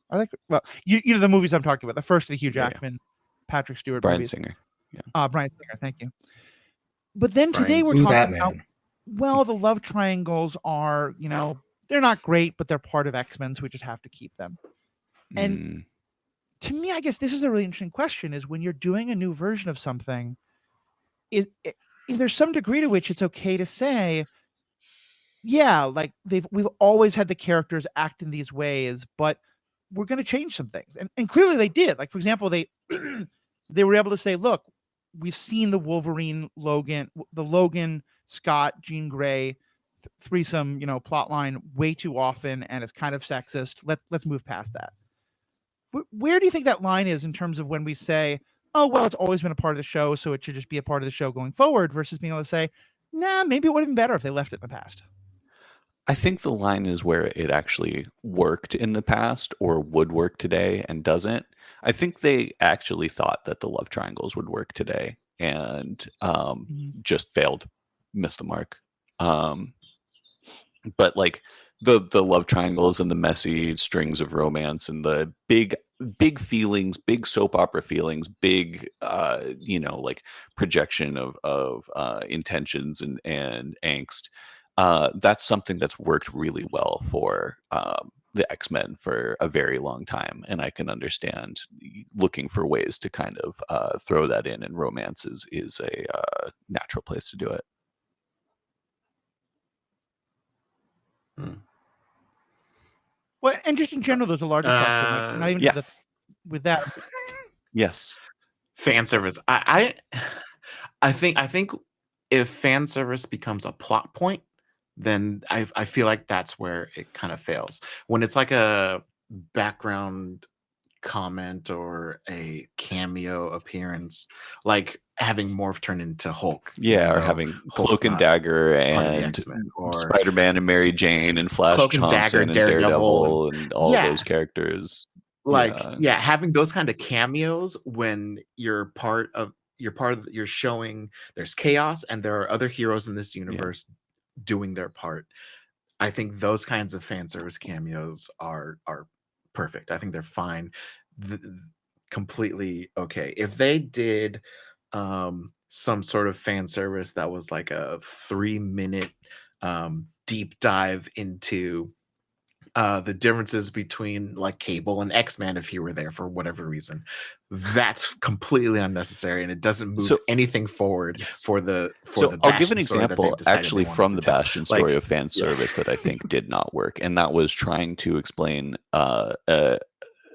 like, well, you know the movies I'm talking about. The first of the Hugh Jackman, Patrick Stewart Bryan movies. Singer. Bryan Singer, thank you. But then Bryan today we're Ooh, talking that about, man. well, the love triangles are, they're not great, but they're part of X-Men, so we just have to keep them. And to me, I guess this is a really interesting question: is when you're doing a new version of something, is there some degree to which it's okay to say, yeah, like we've always had the characters act in these ways, but we're going to change some things, and clearly they did. Like, for example, they they were able to say, look, we've seen the Wolverine Logan Scott Jean Grey threesome plot line way too often, and it's kind of sexist. Let's move past that. Where do you think that line is in terms of when we say, oh, well, it's always been a part of the show, so it should just be a part of the show going forward, versus being able to say, nah, maybe it would have been better if they left it in the past? I think the line is where it actually worked in the past or would work today and doesn't. I think they actually thought that the love triangles would work today and just failed, missed the mark. But like the love triangles and the messy strings of romance and the big feelings, big soap opera feelings, big like projection of intentions and angst. That's something that's worked really well for the X-Men for a very long time, and I can understand looking for ways to kind of throw that in, and romance is a natural place to do it. Well, and just in general, there's a larger question. Like, not even with that. Yes, fan service. I think if fan service becomes a plot point, then I feel like that's where it kind of fails. When it's like a background comment or a cameo appearance, like having Morph turn into Hulk. Or having Cloak and Dagger and Spider-Man and Mary Jane and Flash Thompson Dagger, and Daredevil and all those characters. Like, having those kind of cameos when you're showing there's chaos and there are other heroes in this universe doing their part. I think those kinds of fan service cameos are perfect. I think they're fine. Completely okay. If they did some sort of fan service that was like a 3-minute deep dive into the differences between like Cable and X-Men, if he were there for whatever reason, that's completely unnecessary and it doesn't move anything forward for the I'll give an example actually from the Bastion story of fan service that I think did not work, and that was trying to explain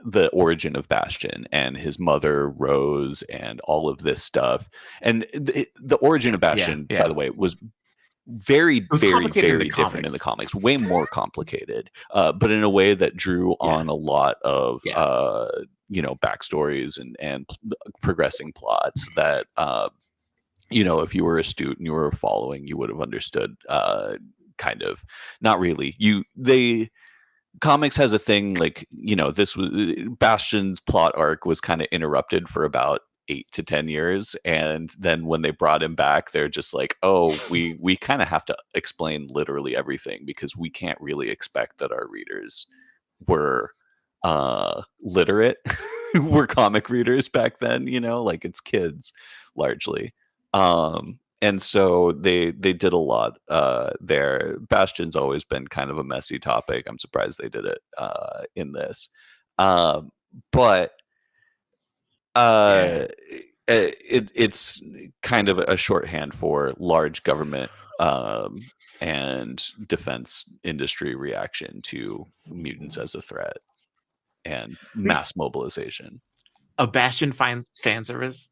the origin of Bastion and his mother Rose and all of this stuff. And the origin of Bastion, by the way, was very different in the comics, way more complicated, but in a way that drew on a lot of backstories and progressing plots that if you were astute and you were following, you would have understood kind of. Not really. comics has a thing like, this was Bastion's plot arc was kind of interrupted for about 8 to 10 years, and then when they brought him back, they're just like, oh, we kind of have to explain literally everything because we can't really expect that our readers were literate. Were comic readers back then, like it's kids largely. And so they did a lot there. Bastion's always been kind of a messy topic. I'm surprised they did it in this. But it's kind of a shorthand for large government and defense industry reaction to mutants as a threat and mass mobilization. A Bastion fan service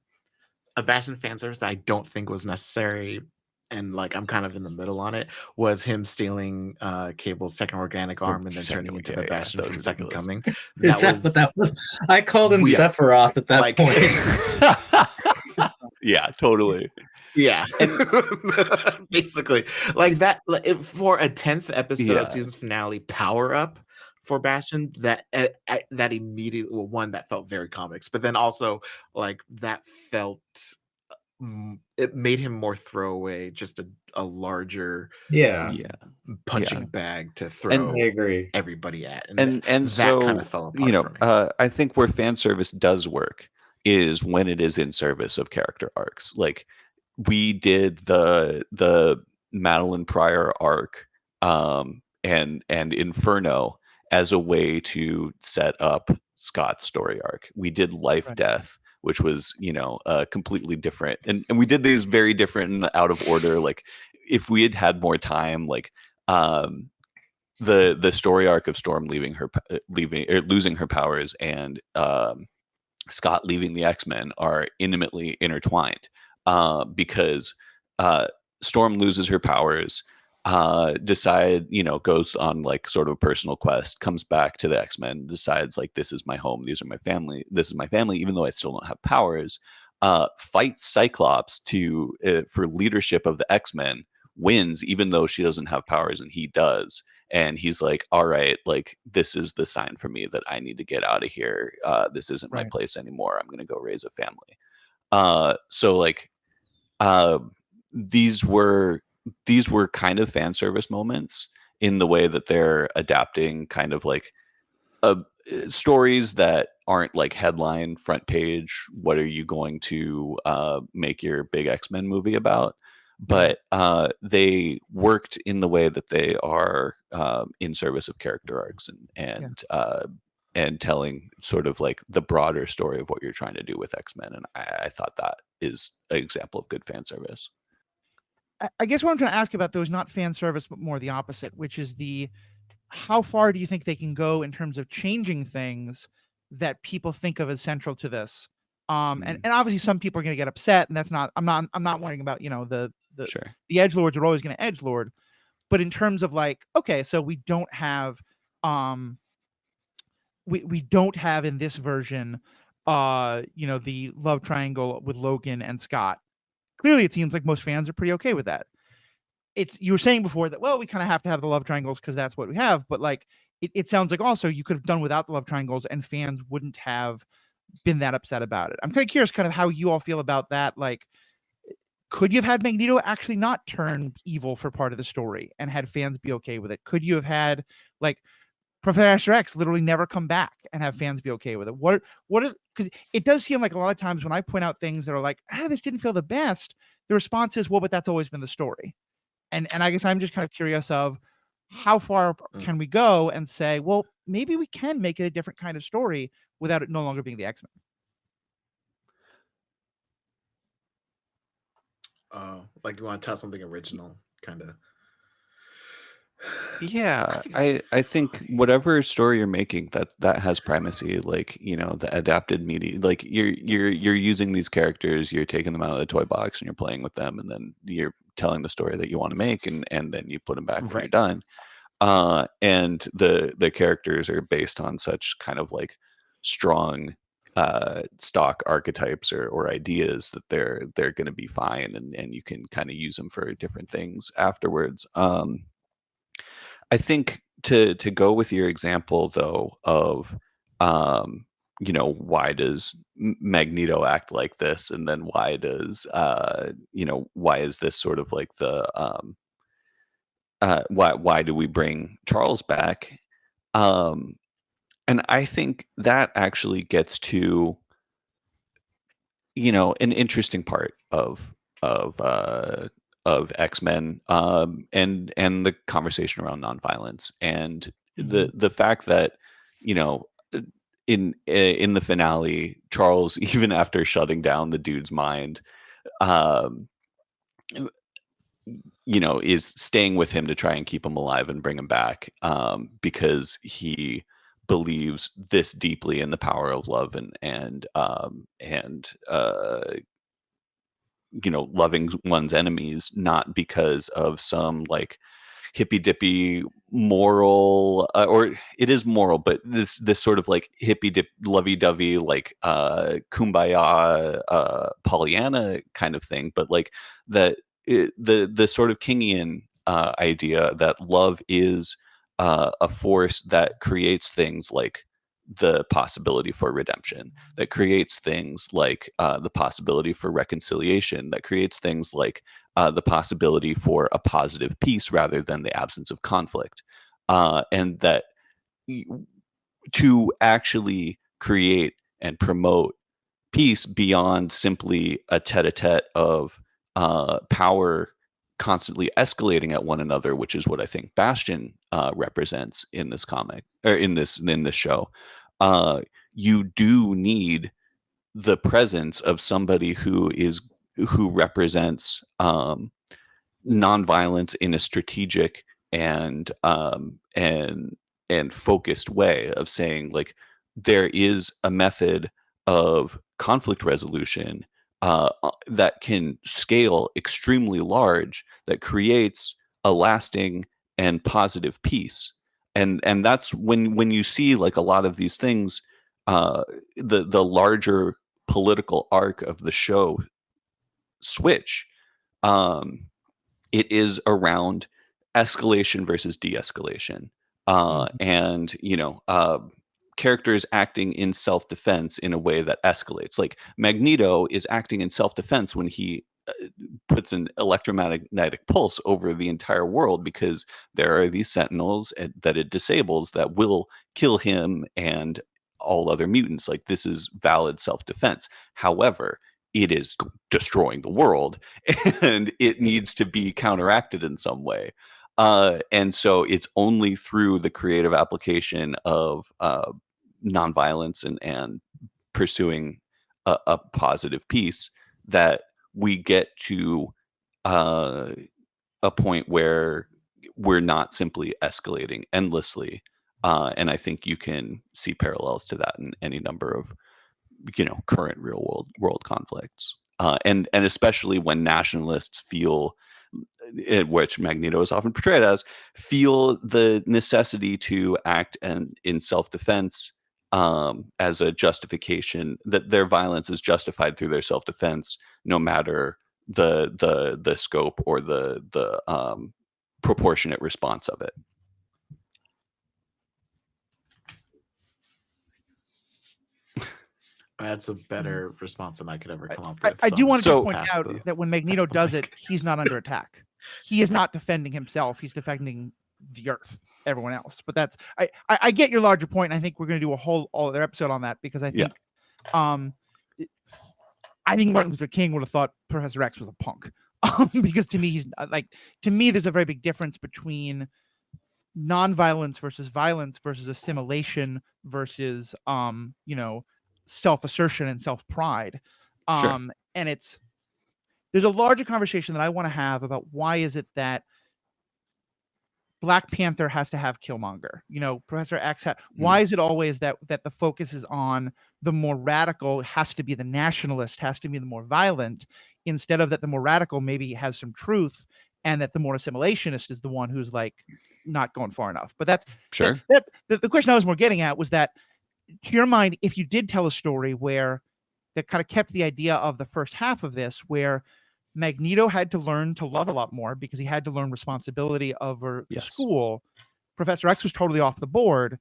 that I don't think was necessary, and like I'm kind of in the middle on it, was him stealing Cable's techno-organic arm and then turning into the Bastion from Second Coming. Is that what that was? I called him Sephiroth at that point. Yeah, totally. Yeah, basically like that. For a 10th episode season finale power up for Bastion, that immediately, well, one that felt very comics, but then also like that felt it made him more throwaway, just a larger punching bag to throw I agree. everybody at, and that so kind of fell apart for me. I think where fan service does work is when it is in service of character arcs. Like we did the Madeline Pryor arc and Inferno as a way to set up Scott's story arc. We did Life Death, which was completely different, and we did these very different and out of order. Like if we had had more time, like the story arc of Storm losing her powers and Scott leaving the X-Men are intimately intertwined because Storm loses her powers, goes on like sort of a personal quest, comes back to the X-Men, decides like, this is my home, this is my family, even though I still don't have powers, fights Cyclops for leadership of the X-Men, wins even though she doesn't have powers and he does. And he's like, all right, like this is the sign for me that I need to get out of here. This isn't my place anymore. I'm going to go raise a family. So like these were kind of fan service moments in the way that they're adapting kind of like stories that aren't like headline front page. What are you going to make your big X-Men movie about? But they worked in the way that they are in service of character arcs and telling sort of like the broader story of what you're trying to do with X-Men. And I thought that is an example of good fan service. I guess what I'm trying to ask about though is not fan service, but more the opposite, which is how far do you think they can go in terms of changing things that people think of as central to this? And obviously some people are going to get upset, and that's not. I'm not worrying about the edgelords are always going to edgelord, but in terms of like, okay, so we don't have we don't have in this version the love triangle with Logan and Scott. Clearly it seems like most fans are pretty okay with that. You were saying before that, well, we kind of have to have the love triangles because that's what we have, but like it sounds like also you could have done without the love triangles and fans wouldn't have been that upset about it. I'm kind of curious kind of how you all feel about that. Like, could you have had Magneto actually not turn evil for part of the story and had fans be okay with it? Could you have had like Professor X literally never come back and have fans be okay with it? Because it does seem like a lot of times when I point out things that are like, this didn't feel the best, the response is, well, but that's always been the story. And I guess I'm just kind of curious of how far can we go and say, well, maybe we can make it a different kind of story without it no longer being the X-Men. Like you want to tell something original, kind of. Yeah, I think whatever story you're making that has primacy, like the adapted media, like you're using these characters, you're taking them out of the toy box and you're playing with them, and then you're telling the story that you want to make, and then you put them back when you're done. And the characters are based on such kind of like strong stock archetypes or ideas that they're going to be fine, and you can kind of use them for different things afterwards. I think to go with your example though of why does Magneto act like this, and then why does why is this sort of like the why do we bring Charles back? And I think that actually gets to an interesting part of uh X-Men, and the conversation around nonviolence, and the fact that you know in the finale, Charles, even after shutting down the dude's mind, um is staying with him to try and keep him alive and bring him back, because he believes this deeply in the power of love, and loving one's enemies, not because of some like hippy dippy moral, or it is moral, but this sort of like hippy dip lovey dovey like kumbaya Pollyanna kind of thing, but like the sort of Kingian idea that love is a force that creates things like the possibility for redemption, that creates things like the possibility for reconciliation, that creates things like the possibility for a positive peace rather than the absence of conflict, and that to actually create and promote peace beyond simply a tete-a-tete of power constantly escalating at one another, which is what I think Bastion represents in this comic, or in this show. You do need the presence of somebody who represents nonviolence in a strategic and focused way of saying, like, there is a method of conflict resolution that can scale extremely large, that creates a lasting and positive peace. And that's when you see like a lot of these things, the larger political arc of the show switch. It is around escalation versus de-escalation, and characters acting in self-defense in a way that escalates. Like Magneto is acting in self-defense when he puts an electromagnetic pulse over the entire world, because there are these sentinels that it disables that will kill him and all other mutants. Like, this is valid self-defense. However, it is destroying the world and it needs to be counteracted in some way. And so it's only through the creative application of nonviolence and pursuing a positive peace that we get to a point where we're not simply escalating endlessly. And I think you can see parallels to that in any number of current real world conflicts, and especially when nationalists feel, which Magneto is often portrayed as, feel the necessity to act in self-defense, as a justification, that their violence is justified through their self-defense, no matter the scope or the proportionate response of it. That's a better response than I could ever come up I, with. I do want to point pass out that when Magneto does it, he's not under attack. He is not defending himself. He's defending the Earth, everyone else. But that's I get your larger point, and I think we're going to do a whole other episode on that, because I think I think Martin Luther King would have thought Professor X was a punk, because to me he's like, to me there's a very big difference between nonviolence versus violence versus assimilation versus self-assertion and self-pride. Sure. And there's a larger conversation that I want to have about why is it that Black Panther has to have Killmonger. Professor X. Why is it always that the focus is on the more radical, has to be the nationalist, has to be the more violent, instead of that the more radical maybe has some truth, and that the more assimilationist is the one who's like not going far enough. But that's sure. The question I was more getting at was that, to your mind, if you did tell a story where that kind of kept the idea of the first half of this, where Magneto had to learn to love a lot more because he had to learn responsibility over the school, Professor X was totally off the board,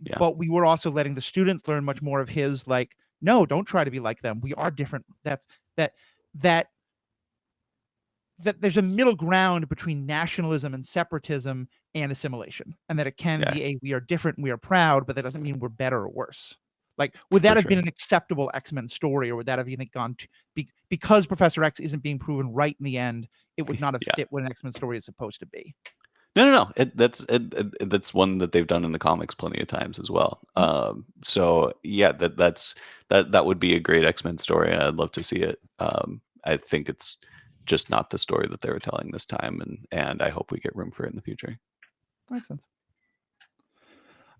Yeah. but we were also letting the students learn much more of his, like, no, don't try to be like them. We are different. That there's a middle ground between nationalism and separatism and assimilation, and that it can be we are different and we are proud, but that doesn't mean we're better or worse. Like, would that have been an acceptable X-Men story, or would that have even gone to because Professor X isn't being proven right in the end, it would not have fit what an X-Men story is supposed to be? No. That's one that they've done in the comics plenty of times as well. So yeah, that would be a great X-Men story. I'd love to see it. I think it's just not the story that they were telling this time, and I hope we get room for it in the future. Makes sense.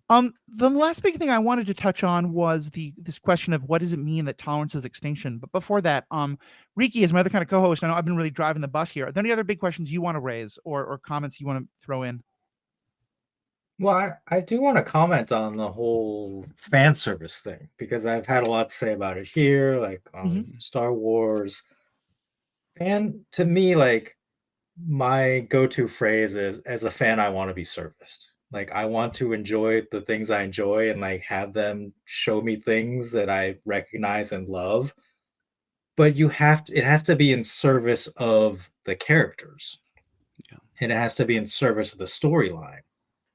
The last big thing I wanted to touch on was this question of what does it mean that tolerance is extinction? But before that, Riki, as my other kind of co-host, I know I've been really driving the bus here. Are there any other big questions you want to raise or comments you want to throw in? Well, I do want to comment on the whole fan service thing, because I've had a lot to say about it here, like Star Wars. And to me, like, my go-to phrase is, as a fan, I want to be serviced. Like, I want to enjoy the things I enjoy and like have them show me things that I recognize and love. But it has to be in service of the characters. Yeah. And it has to be in service of the storyline.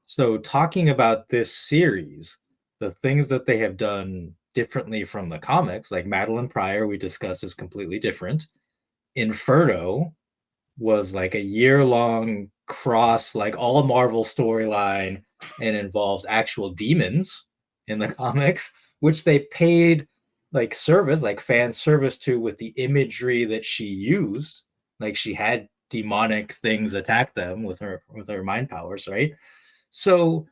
So talking about this series, the things that they have done differently from the comics, like Madeline Pryor, we discussed, is completely different. Inferno was like a year-long cross, like all Marvel storyline, and involved actual demons in the comics, which they paid like service, like fan service to, with the imagery that she used. Like, she had demonic things attack them with her mind powers, right? So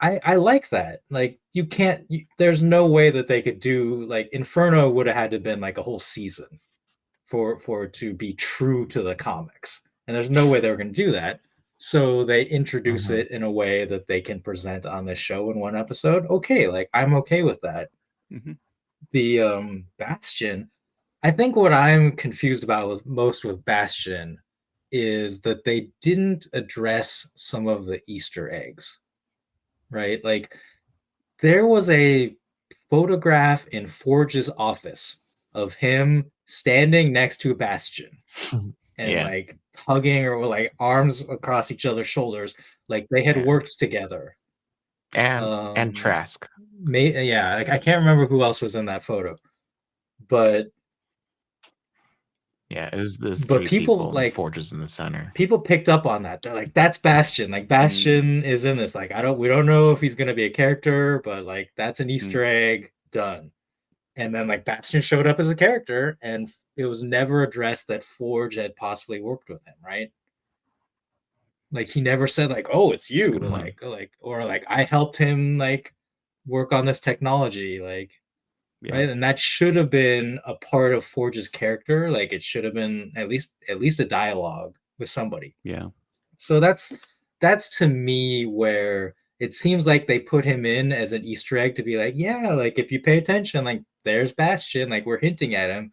I like that. Like, there's no way that they could do, like, Inferno would have had to have been like a whole season for it to be true to the comics. And there's no way they were going to do that. So they introduce it in a way that they can present on the show in one episode. Okay, like, I'm okay with that. The Bastion, I think what I'm confused about most with Bastion is that they didn't address some of the Easter eggs, right? Like, there was a photograph in Forge's office of him standing next to Bastion and like hugging, or like arms across each other's shoulders, like they had worked together. And Trask. Like, I can't remember who else was in that photo, but it was this but three people, people, like, Forge's in the center. People picked up on that. They're like, that's Bastion. Like, Bastion is in this. Like, we don't know if he's gonna be a character, but like, that's an Easter egg. Done. And then like Bastion showed up as a character, and it was never addressed that Forge had possibly worked with him, right? Like, he never said like, oh, it's you, or like I helped him like work on this technology, like, right? And that should have been a part of Forge's character. Like, it should have been at least a dialogue with somebody. Yeah. So that's to me where it seems like they put him in as an Easter egg to be like, yeah, like, if you pay attention, like, there's Bastion, like, we're hinting at him,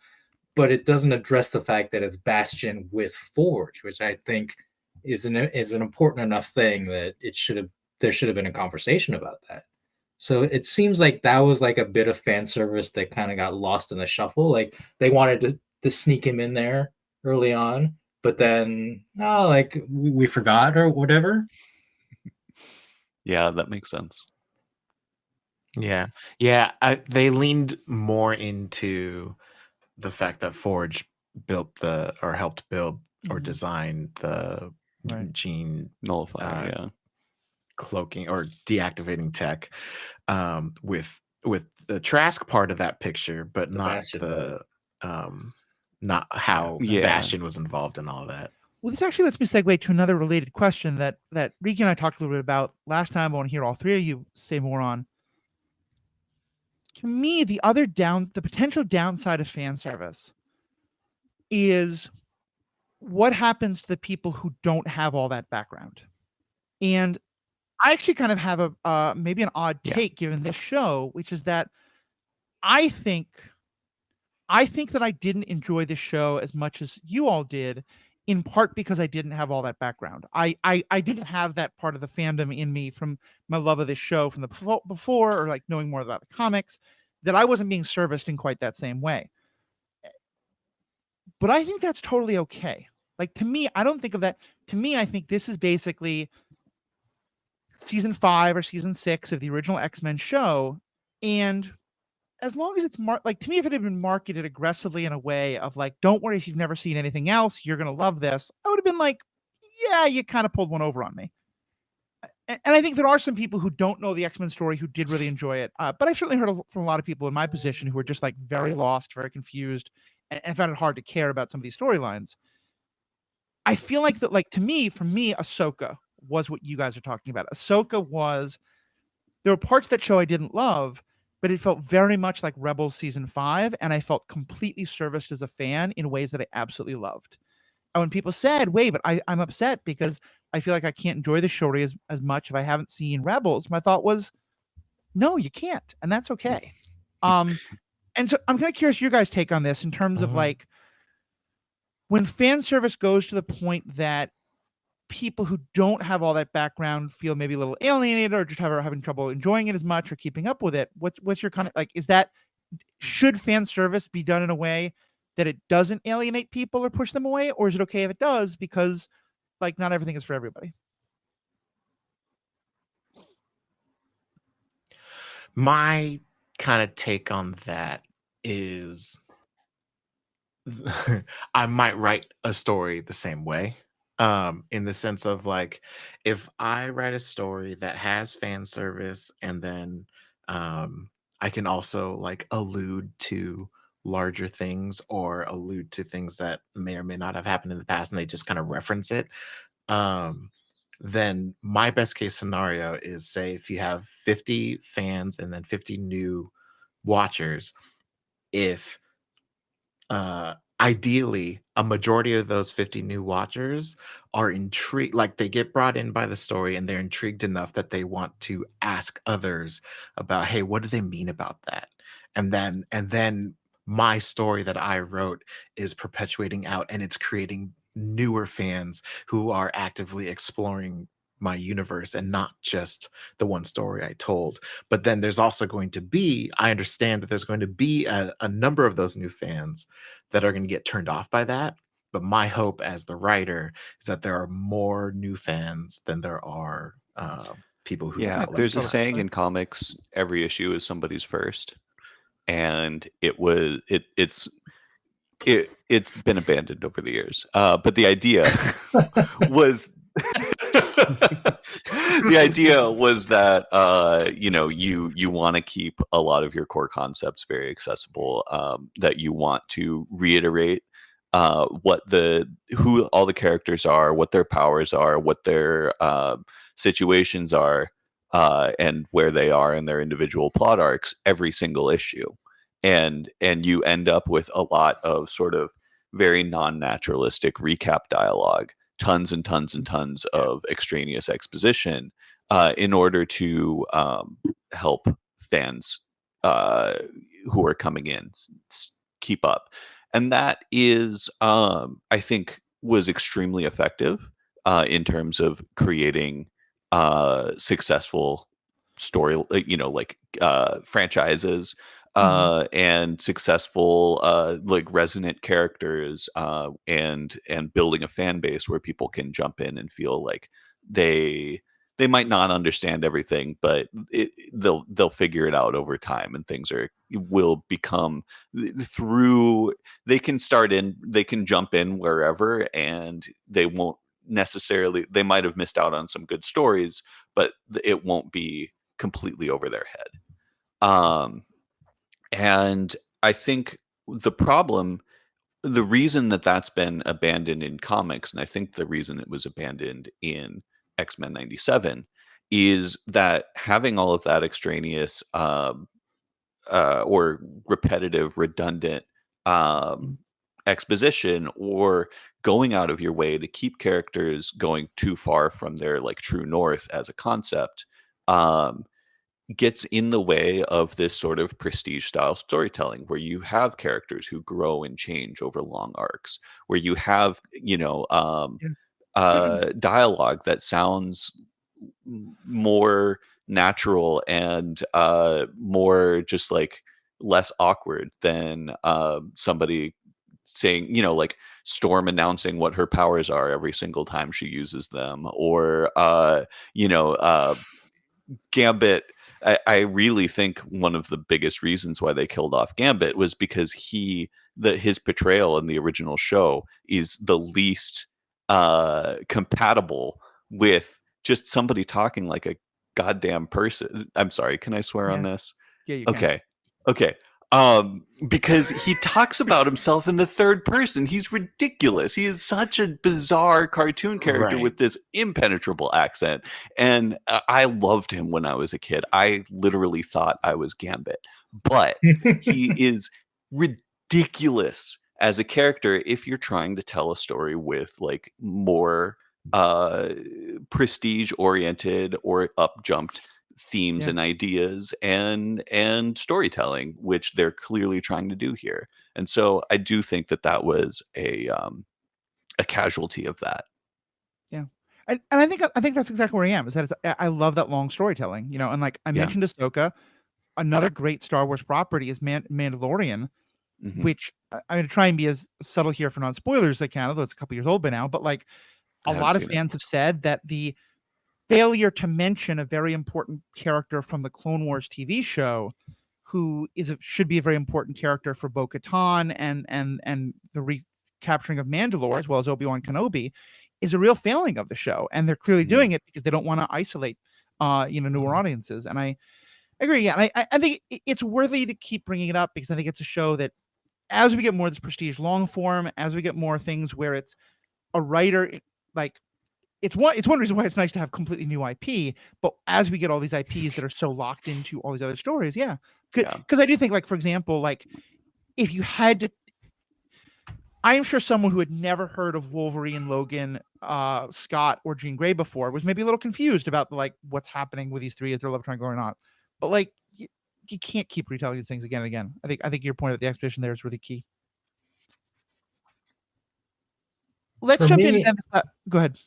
but it doesn't address the fact that it's Bastion with Forge, which I think is an important enough thing that there should have been a conversation about that. So it seems like that was like a bit of fan service that kind of got lost in the shuffle. Like, they wanted to sneak him in there early on, but then like we forgot or whatever. Yeah, that makes sense. Yeah. They leaned more into the fact that Forge helped build or design the gene nullifier, cloaking or deactivating tech, with the Trask part of that picture, but not not how Bastion was involved in all that. Well, this actually lets me segue to another related question that Riki and I talked a little bit about last time. I want to hear all three of you say more on. To me, the potential downside of fan service is what happens to the people who don't have all that background. And I actually kind of have a maybe an odd take given this show, which is that I think that I didn't enjoy this show as much as you all did, in part because I didn't have all that background. I didn't have that part of the fandom in me from my love of this show from the before, or like knowing more about the comics, that I wasn't being serviced in quite that same way. But I think that's totally okay. Like, to me, I don't think of that. To me, I think this is basically season 5 or season 6 of the original X-Men show. And as long as it's like, to me, if it had been marketed aggressively in a way of like, don't worry if you've never seen anything else, you're going to love this, I would have been like, yeah, you kind of pulled one over on me. And I think there are some people who don't know the X-Men story who did really enjoy it. But I've certainly heard from a lot of people in my position who are just like very lost, very confused, and found it hard to care about some of these storylines. I feel like that, like, to me, for me, Ahsoka was what you guys are talking about. Ahsoka was, there were parts of that show I didn't love, but it felt very much like Rebels season 5, and I felt completely serviced as a fan in ways that I absolutely loved. And when people said, wait, but I'm upset because I feel like I can't enjoy the story as much if I haven't seen Rebels, my thought was, no, you can't, and that's okay. And so I'm kind of curious your guys' take on this in terms of like, when fan service goes to the point that people who don't have all that background feel maybe a little alienated or just having trouble enjoying it as much or keeping up with it, what's your kind of like, should fan service be done in a way that it doesn't alienate people or push them away, or is it okay if it does, because like not everything is for everybody? My kind of take on that is I might write a story the same way. In the sense of like, if I write a story that has fan service and then I can also like allude to larger things or allude to things that may or may not have happened in the past and they just kind of reference it, then my best case scenario is, say, if you have 50 fans and then 50 new watchers, if ideally a majority of those 50 new watchers are intrigued, like they get brought in by the story and they're intrigued enough that they want to ask others about, hey, what do they mean about that? And then my story that I wrote is perpetuating out and it's creating newer fans who are actively exploring my universe and not just the one story I told. But then there's also going to be, I understand that there's going to be a number of those new fans that are going to get turned off by that. But my hope as the writer is that there are more new fans than there are people who Yeah, got left there's a behind. saying in comics, every issue is somebody's first. And it's been abandoned over the years. But the idea was the idea was that you want to keep a lot of your core concepts very accessible, that you want to reiterate who all the characters are, what their powers are, what their situations are, and where they are in their individual plot arcs every single issue. And you end up with a lot of sort of very non-naturalistic recap dialogue, tons and tons and tons of extraneous exposition, in order to help fans who are coming in keep up. And that is, I think, was extremely effective in terms of creating successful story, franchises, and successful like resonant characters, and building a fan base where people can jump in and feel like they might not understand everything, but they'll figure it out over time, and things will become through. They can jump in wherever, and they won't necessarily. They might have missed out on some good stories, but it won't be completely over their head. And I think the reason that that's been abandoned in comics, and I think the reason it was abandoned in X-Men 97, is that having all of that extraneous or repetitive, redundant exposition, or going out of your way to keep characters going too far from their like true north as a concept, gets in the way of this sort of prestige style storytelling where you have characters who grow and change over long arcs, where you have, dialogue that sounds more natural and more just like less awkward than somebody saying, like Storm announcing what her powers are every single time she uses them, or Gambit. I really think one of the biggest reasons why they killed off Gambit was because his portrayal in the original show is the least compatible with just somebody talking like a goddamn person. I'm sorry, can I swear on this? Yeah, you can. Okay. Because he talks about himself in the third person. He's ridiculous. He is such a bizarre cartoon character with this impenetrable accent. And I loved him when I was a kid. I literally thought I was Gambit. But he is ridiculous as a character if you're trying to tell a story with like more prestige oriented or up jumped themes and ideas and storytelling, which they're clearly trying to do here. And so I do think that was a casualty of that. Yeah. And I think that's exactly where I am. Is that I love that long storytelling, and like I mentioned Ahsoka, another great Star Wars property is Mandalorian, which I'm going to try and be as subtle here for non-spoilers as I can, although it's a couple years old by now. But like a lot of fans have said that the failure to mention a very important character from the Clone Wars TV show, who should be a very important character for Bo-Katan and the recapturing of Mandalore, as well as Obi-Wan Kenobi, is a real failing of the show. And they're clearly doing it because they don't want to isolate, newer audiences. And I agree. Yeah. And I think it's worthy to keep bringing it up because I think it's a show that as we get more of this prestige long form, as we get more things where it's a writer, like it's one reason why it's nice to have completely new IP, but as we get all these IPs that are so locked into all these other stories, because I do think, like, for example, like if you had to, I am sure someone who had never heard of Wolverine, Logan, Scott, or Jean Grey before was maybe a little confused about like what's happening with these three, is their love triangle or not. But like you can't keep retelling these things again and again. I think your point of the expedition there is really key. Let's jump in. Go ahead.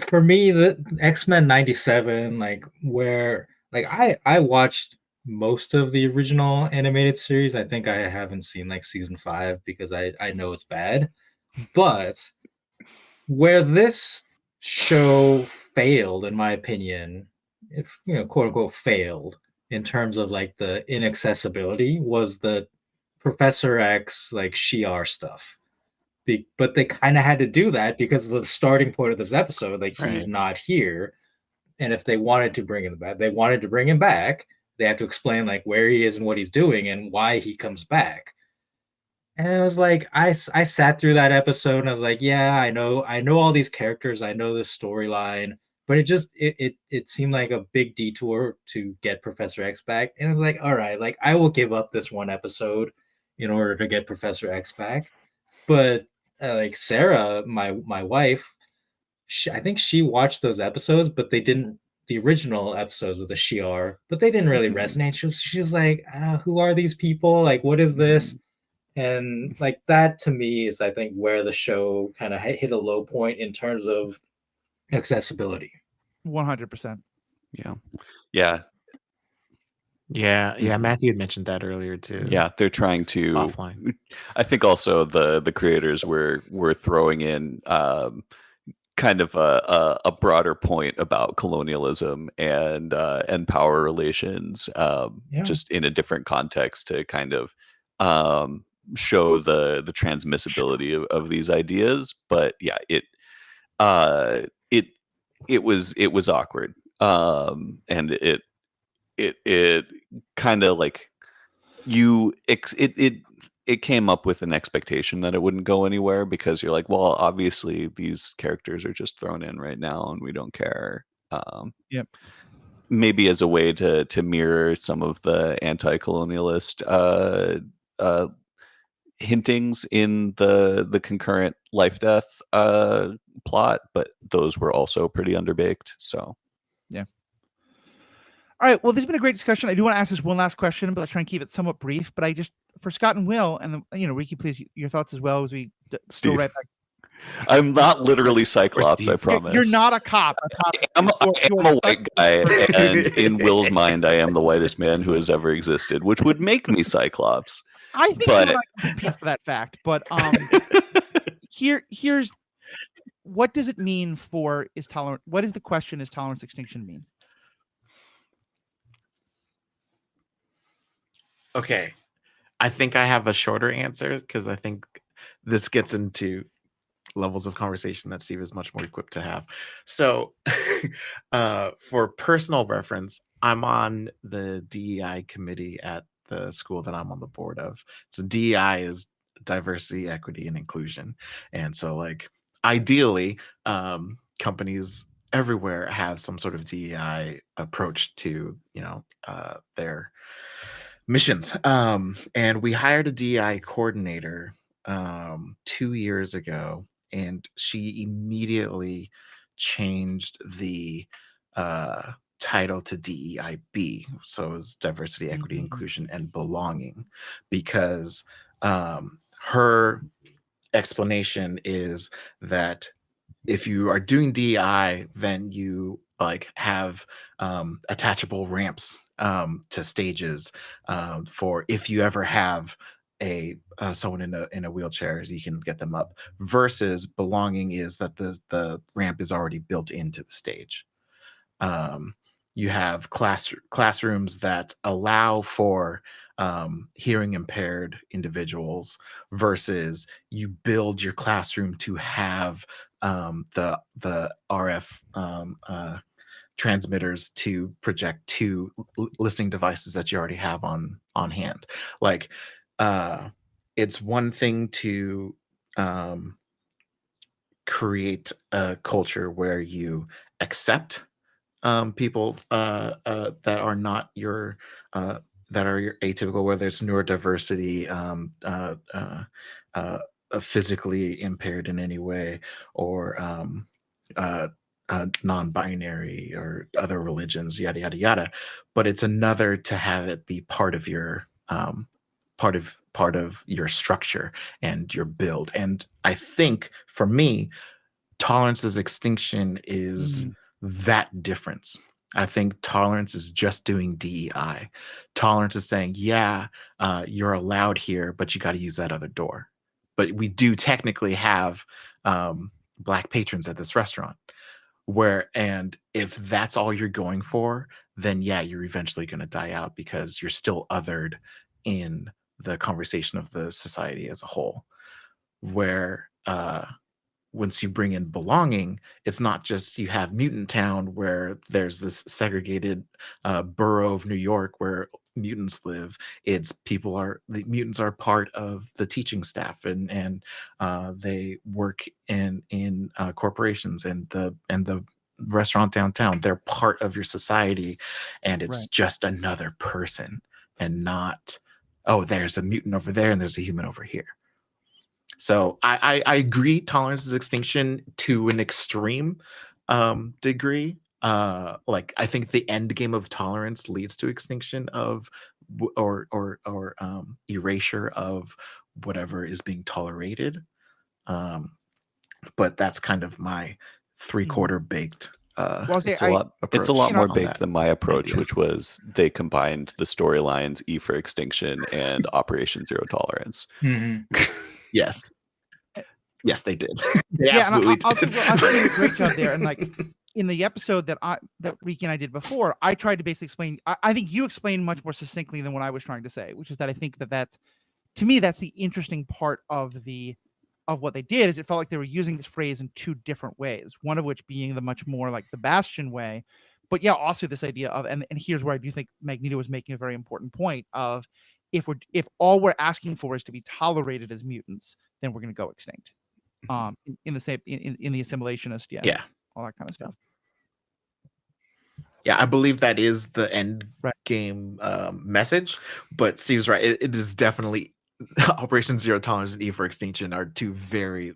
For me, the X-Men 97, like where like I watched most of the original animated series. I think I haven't seen like season 5 because I know it's bad. But where this show failed, in my opinion, if quote unquote failed in terms of like the inaccessibility, was the Professor X like Shi'ar stuff. But they kind of had to do that because of the starting point of this episode. Like he's not here, and if they wanted to bring him back, they have to explain like where he is and what he's doing and why he comes back. And I was like, I sat through that episode and I was like, yeah, I know all these characters, I know this storyline, but it seemed like a big detour to get Professor X back. And I was like, all right, like I will give up this one episode in order to get Professor X back. But like Sarah, my wife, I think she watched those episodes, but they didn't. The original episodes with the Shi'ar, but they didn't really resonate. She was like, "Who are these people? Like, what is this?" And like that to me is, I think, where the show kind of hit a low point in terms of accessibility. 100%. Yeah. Matthew had mentioned that earlier too. Yeah, they're trying to offline. I think also the creators were throwing in kind of a broader point about colonialism and power relations, just in a different context to kind of show the transmissibility of these ideas. But yeah, it was awkward, and it kind of like it came up with an expectation that it wouldn't go anywhere because you're like, well, obviously these characters are just thrown in right now and we don't care. Maybe as a way to mirror some of the anti-colonialist hintings in the concurrent life death plot, but those were also pretty underbaked. So All right. Well, this has been a great discussion. I do want to ask this one last question, but let's try and keep it somewhat brief. But for Scott and Will, and Riki, please, your thoughts as well as we Steve. go right back. I'm not literally Cyclops, I promise. You're not a cop. I am a white guy, and in Will's mind, I am the whitest man who has ever existed, which would make me Cyclops. I think you and I can compete for that fact. But here's what does it mean for what is the question? Is tolerance extinction mean? Okay, I think I have a shorter answer because I think this gets into levels of conversation that Steve is much more equipped to have. So for personal reference, I'm on the DEI committee at the school that I'm on the board of. So DEI is diversity, equity, and inclusion. And so like ideally, companies everywhere have some sort of DEI approach to, their missions. And we hired a DEI coordinator 2 years ago, and she immediately changed the title to DEIB, so it's diversity, equity, inclusion, and belonging, because her explanation is that if you are doing DEI, then you like have attachable ramps to stages for if you ever have someone in a wheelchair, you can get them up. Versus belonging is that the ramp is already built into the stage. You have classrooms that allow for hearing impaired individuals, versus you build your classroom to have the RF transmitters to project to listening devices that you already have on hand. Like it's one thing to create a culture where you accept people that are not your that are your atypical, whether it's neurodiversity, physically impaired in any way, or non-binary or other religions, yada yada yada. But it's another to have it be part of your part of your structure and your build. And I think for me, tolerance's extinction is that difference. I think tolerance is just doing DEI. Tolerance is saying, yeah, you're allowed here, but you got to use that other door. But we do technically have Black patrons at this restaurant. And if that's all you're going for, then yeah, you're eventually going to die out because you're still othered in the conversation of the society as a whole. Where once you bring in belonging, it's not just you have Mutant Town where there's this segregated borough of New York where mutants live. It's the mutants are part of the teaching staff, and they work in corporations and the restaurant downtown. They're part of your society, and it's just another person, and not, oh, there's a mutant over there and there's a human over here. So I agree, tolerance is extinction to an extreme degree. Like I think the end game of tolerance leads to extinction of or erasure of whatever is being tolerated. But that's kind of my 3/4 baked. It's a lot more baked than my approach, which was they combined the storylines E for Extinction and Operation Zero Tolerance. Yes, they did. They absolutely did. I think they did a great job there. And like in the episode that Riki and I did before, I tried to basically explain. I think you explained much more succinctly than what I was trying to say, which is that I think that's to me that's the interesting part of what they did, is it felt like they were using this phrase in two different ways. One of which being the much more like the Bastion way, but yeah, also this idea of and here's where I do think Magneto was making a very important point of if all we're asking for is to be tolerated as mutants, then we're going to go extinct. In the same in the assimilationist, all that kind of stuff. Yeah, I believe that is the end game message. But Steve's right; it is definitely Operation Zero Tolerance and E for Extinction are two very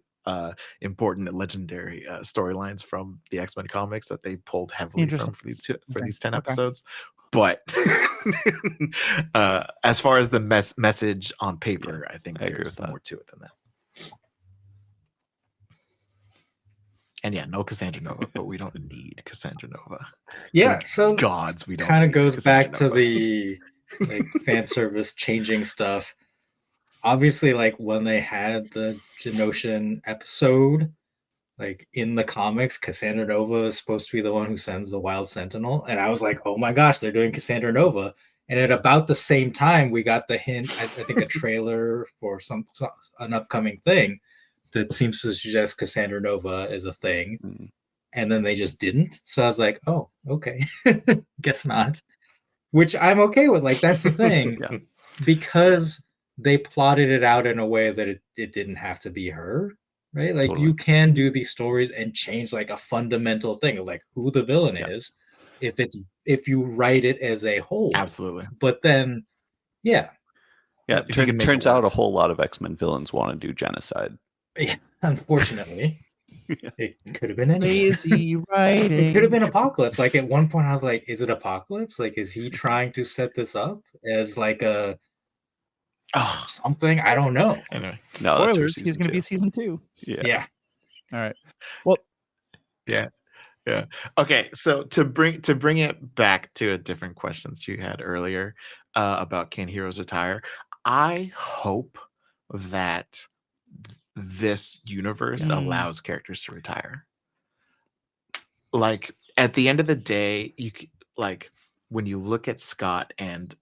important and legendary storylines from the X-Men comics that they pulled heavily from for these 10 episodes. but as far as the message on paper, I think there's more to it than that. And yeah, no Cassandra Nova, but we don't need Cassandra Nova. Yeah, Good so gods, we don't. Kind of need goes Cassandra back to Nova. the like fan service changing stuff. Obviously, like when they had the Genoshan episode, like in the comics, Cassandra Nova is supposed to be the one who sends the Wild Sentinel, and I was like, oh my gosh, they're doing Cassandra Nova. And at about the same time, we got the hint. I think a trailer for an upcoming thing that seems to suggest Cassandra Nova is a thing, and then they just didn't. So I was like, oh, okay, guess not. Which I'm okay with. Like that's the thing, because they plotted it out in a way that it didn't have to be her, right? Like you can do these stories and change like a fundamental thing of like who the villain is, if you write it as a whole. Absolutely. But then, yeah, it turns out a whole lot of X-Men villains want to do genocide. Yeah, unfortunately. It could have been anything. Lazy writing. It could have been Apocalypse. Like at one point I was like, is it Apocalypse? Like, is he trying to set this up as like a something? I don't know. Anyway, no, spoilers. He's going to be season 2. Yeah. All right. Well, yeah. Okay, so to bring it back to a different questions you had earlier about can heroes retire, I hope that this universe allows characters to retire. Like at the end of the day, like when you look at Scott and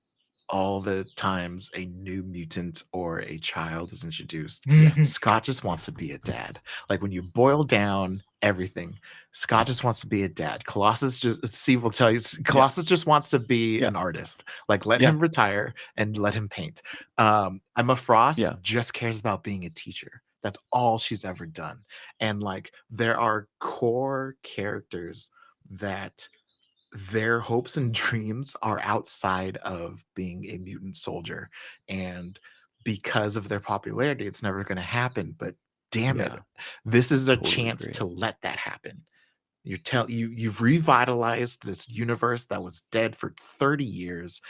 all the times a new mutant or a child is introduced, Scott just wants to be a dad. Like when you boil down everything, Scott just wants to be a dad. Steve will tell you, Colossus just wants to be an artist. Like let him retire and let him paint. Emma Frost just cares about being a teacher. That's all she's ever done. And like there are core characters that their hopes and dreams are outside of being a mutant soldier, and because of their popularity it's never going to happen, but damn it, this is a chance to let that happen. You've revitalized this universe that was dead for 30 years.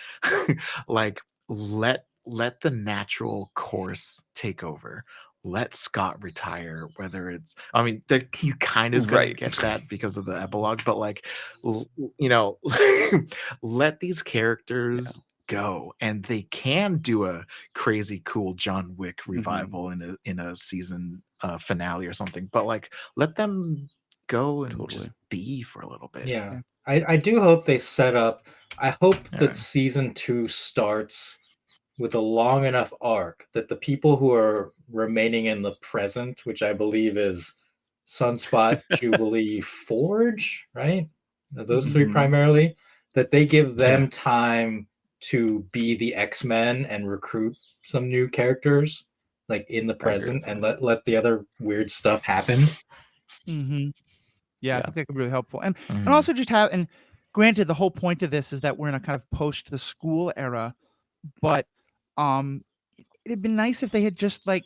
Like let the natural course take over. Let Scott retire, whether it's, I mean, he kind of is going to get that because of the epilogue, but like, let these characters go, and they can do a crazy cool John Wick revival in a season finale or something, but like, let them go and just be for a little bit. Yeah. I do hope they set up, I hope that season 2 starts with a long enough arc that the people who are remaining in the present, which I believe is Sunspot, Jubilee, Forge, right? Those 3 primarily, that they give them time to be the X-Men and recruit some new characters like in the present, and let the other weird stuff happen. Yeah, I think that could be really helpful. And also just have, and granted, the whole point of this is that we're in a kind of post the school era, but it'd been nice if they had just like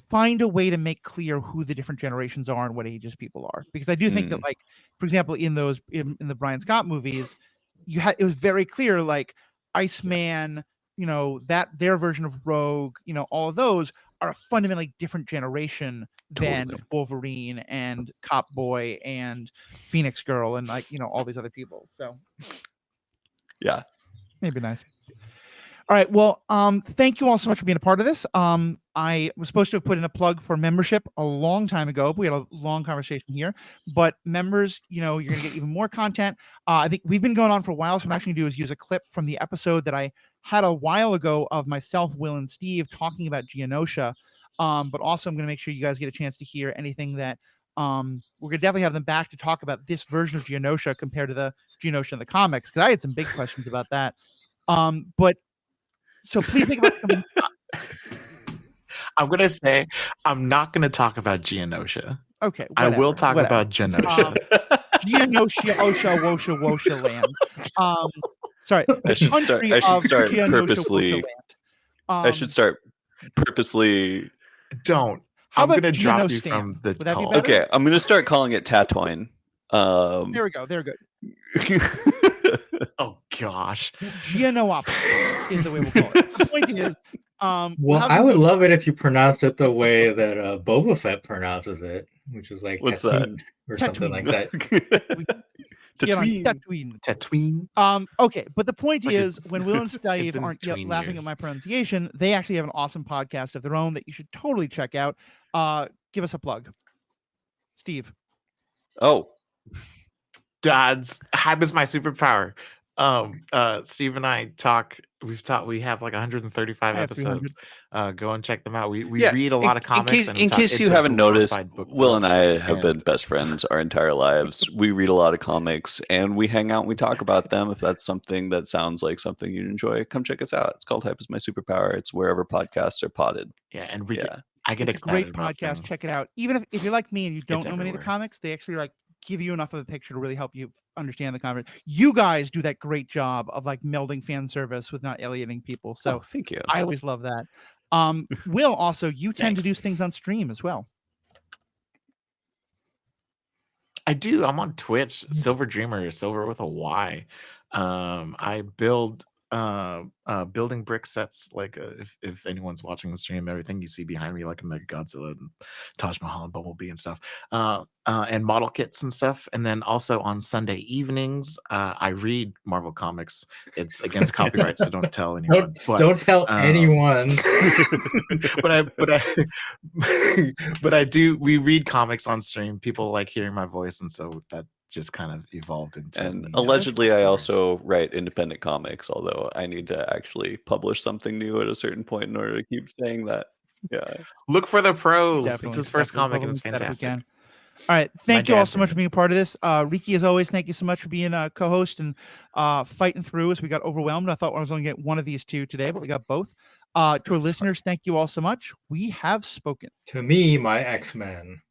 find a way to make clear who the different generations are and what ages people are, because I do think that, like, for example, in the Brian Scott movies, it was very clear, like Iceman, that their version of Rogue, all of those are a fundamentally different generation than Wolverine and Cop Boy and Phoenix Girl and like all these other people. So yeah, maybe nice. All right. Well, thank you all so much for being a part of this. I was supposed to have put in a plug for membership a long time ago, but we had a long conversation here. But members, you're going to get even more content. I think we've been going on for a while, so what I'm actually going to do is use a clip from the episode that I had a while ago of myself, Will, and Steve talking about Genosha. But also I'm going to make sure you guys get a chance to hear anything that we're going to definitely have them back to talk about this version of Genosha compared to the Genosha in the comics, because I had some big questions about that. But so please think about something. I'm going to say I'm not going to talk about Genosha. Okay. I will talk about Genosha. Genosha, Osha, Wosha, Wosha land. Sorry. I should start purposely. I should start purposely. Don't. How I'm about going to drop you Genostan? from the Would that be call. better? Okay, I'm going to start calling it Tatooine. There we go. They're good. Oh gosh. Geonopsis is the way we'll call it. The point is, well, I would love it if you pronounced it the way that Boba Fett pronounces it, which is like What's Tatooine or something like that. Tatooine. Okay, but the point is, when Will and Steve aren't yet laughing at my pronunciation, they actually have an awesome podcast of their own that you should totally check out. Give us a plug, Steve. Oh, Dads, Hype Is My Superpower. Steve and I talk. We have like 135 episodes. Go and check them out. We read a lot of comics. In case you haven't noticed, Will and I have been best friends our entire lives. We read a lot of comics and we hang out and we talk about them. If that's something that sounds like something you'd enjoy, come check us out. It's called Hype Is My Superpower. It's wherever podcasts are potted. Yeah, and I get it's a great podcast. Things. Check it out. Even if you're like me and you don't know many of the comics, they actually like give you enough of a picture to really help you understand the content. You guys do that great job of like melding fan service with not alienating people. So thank you. I always love that. Will, also, you tend to do things on stream as well. I do. I'm on Twitch, Silver Dreamer, Silver with a Y. I build building brick sets, like if anyone's watching the stream, everything you see behind me, like a Mega Godzilla and Taj Mahal and Bumblebee and stuff, and model kits and stuff. And then also on Sunday evenings, I read Marvel comics. It's against copyright, so don't tell anyone. Don't tell anyone. but I do. We read comics on stream. People like hearing my voice, and so that just kind of evolved into. And allegedly, I also write independent comics, although I need to actually publish something new at a certain point in order to keep saying that. Yeah. Look for the pros. It's his first comic and it's fantastic. All right. Thank you all so much for being a part of this. Riki, as always, thank you so much for being a co-host and fighting through as we got overwhelmed. I thought I was only going to get one of these two today, but we got both. To our listeners, thank you all so much. We have spoken. To me, my X-Men.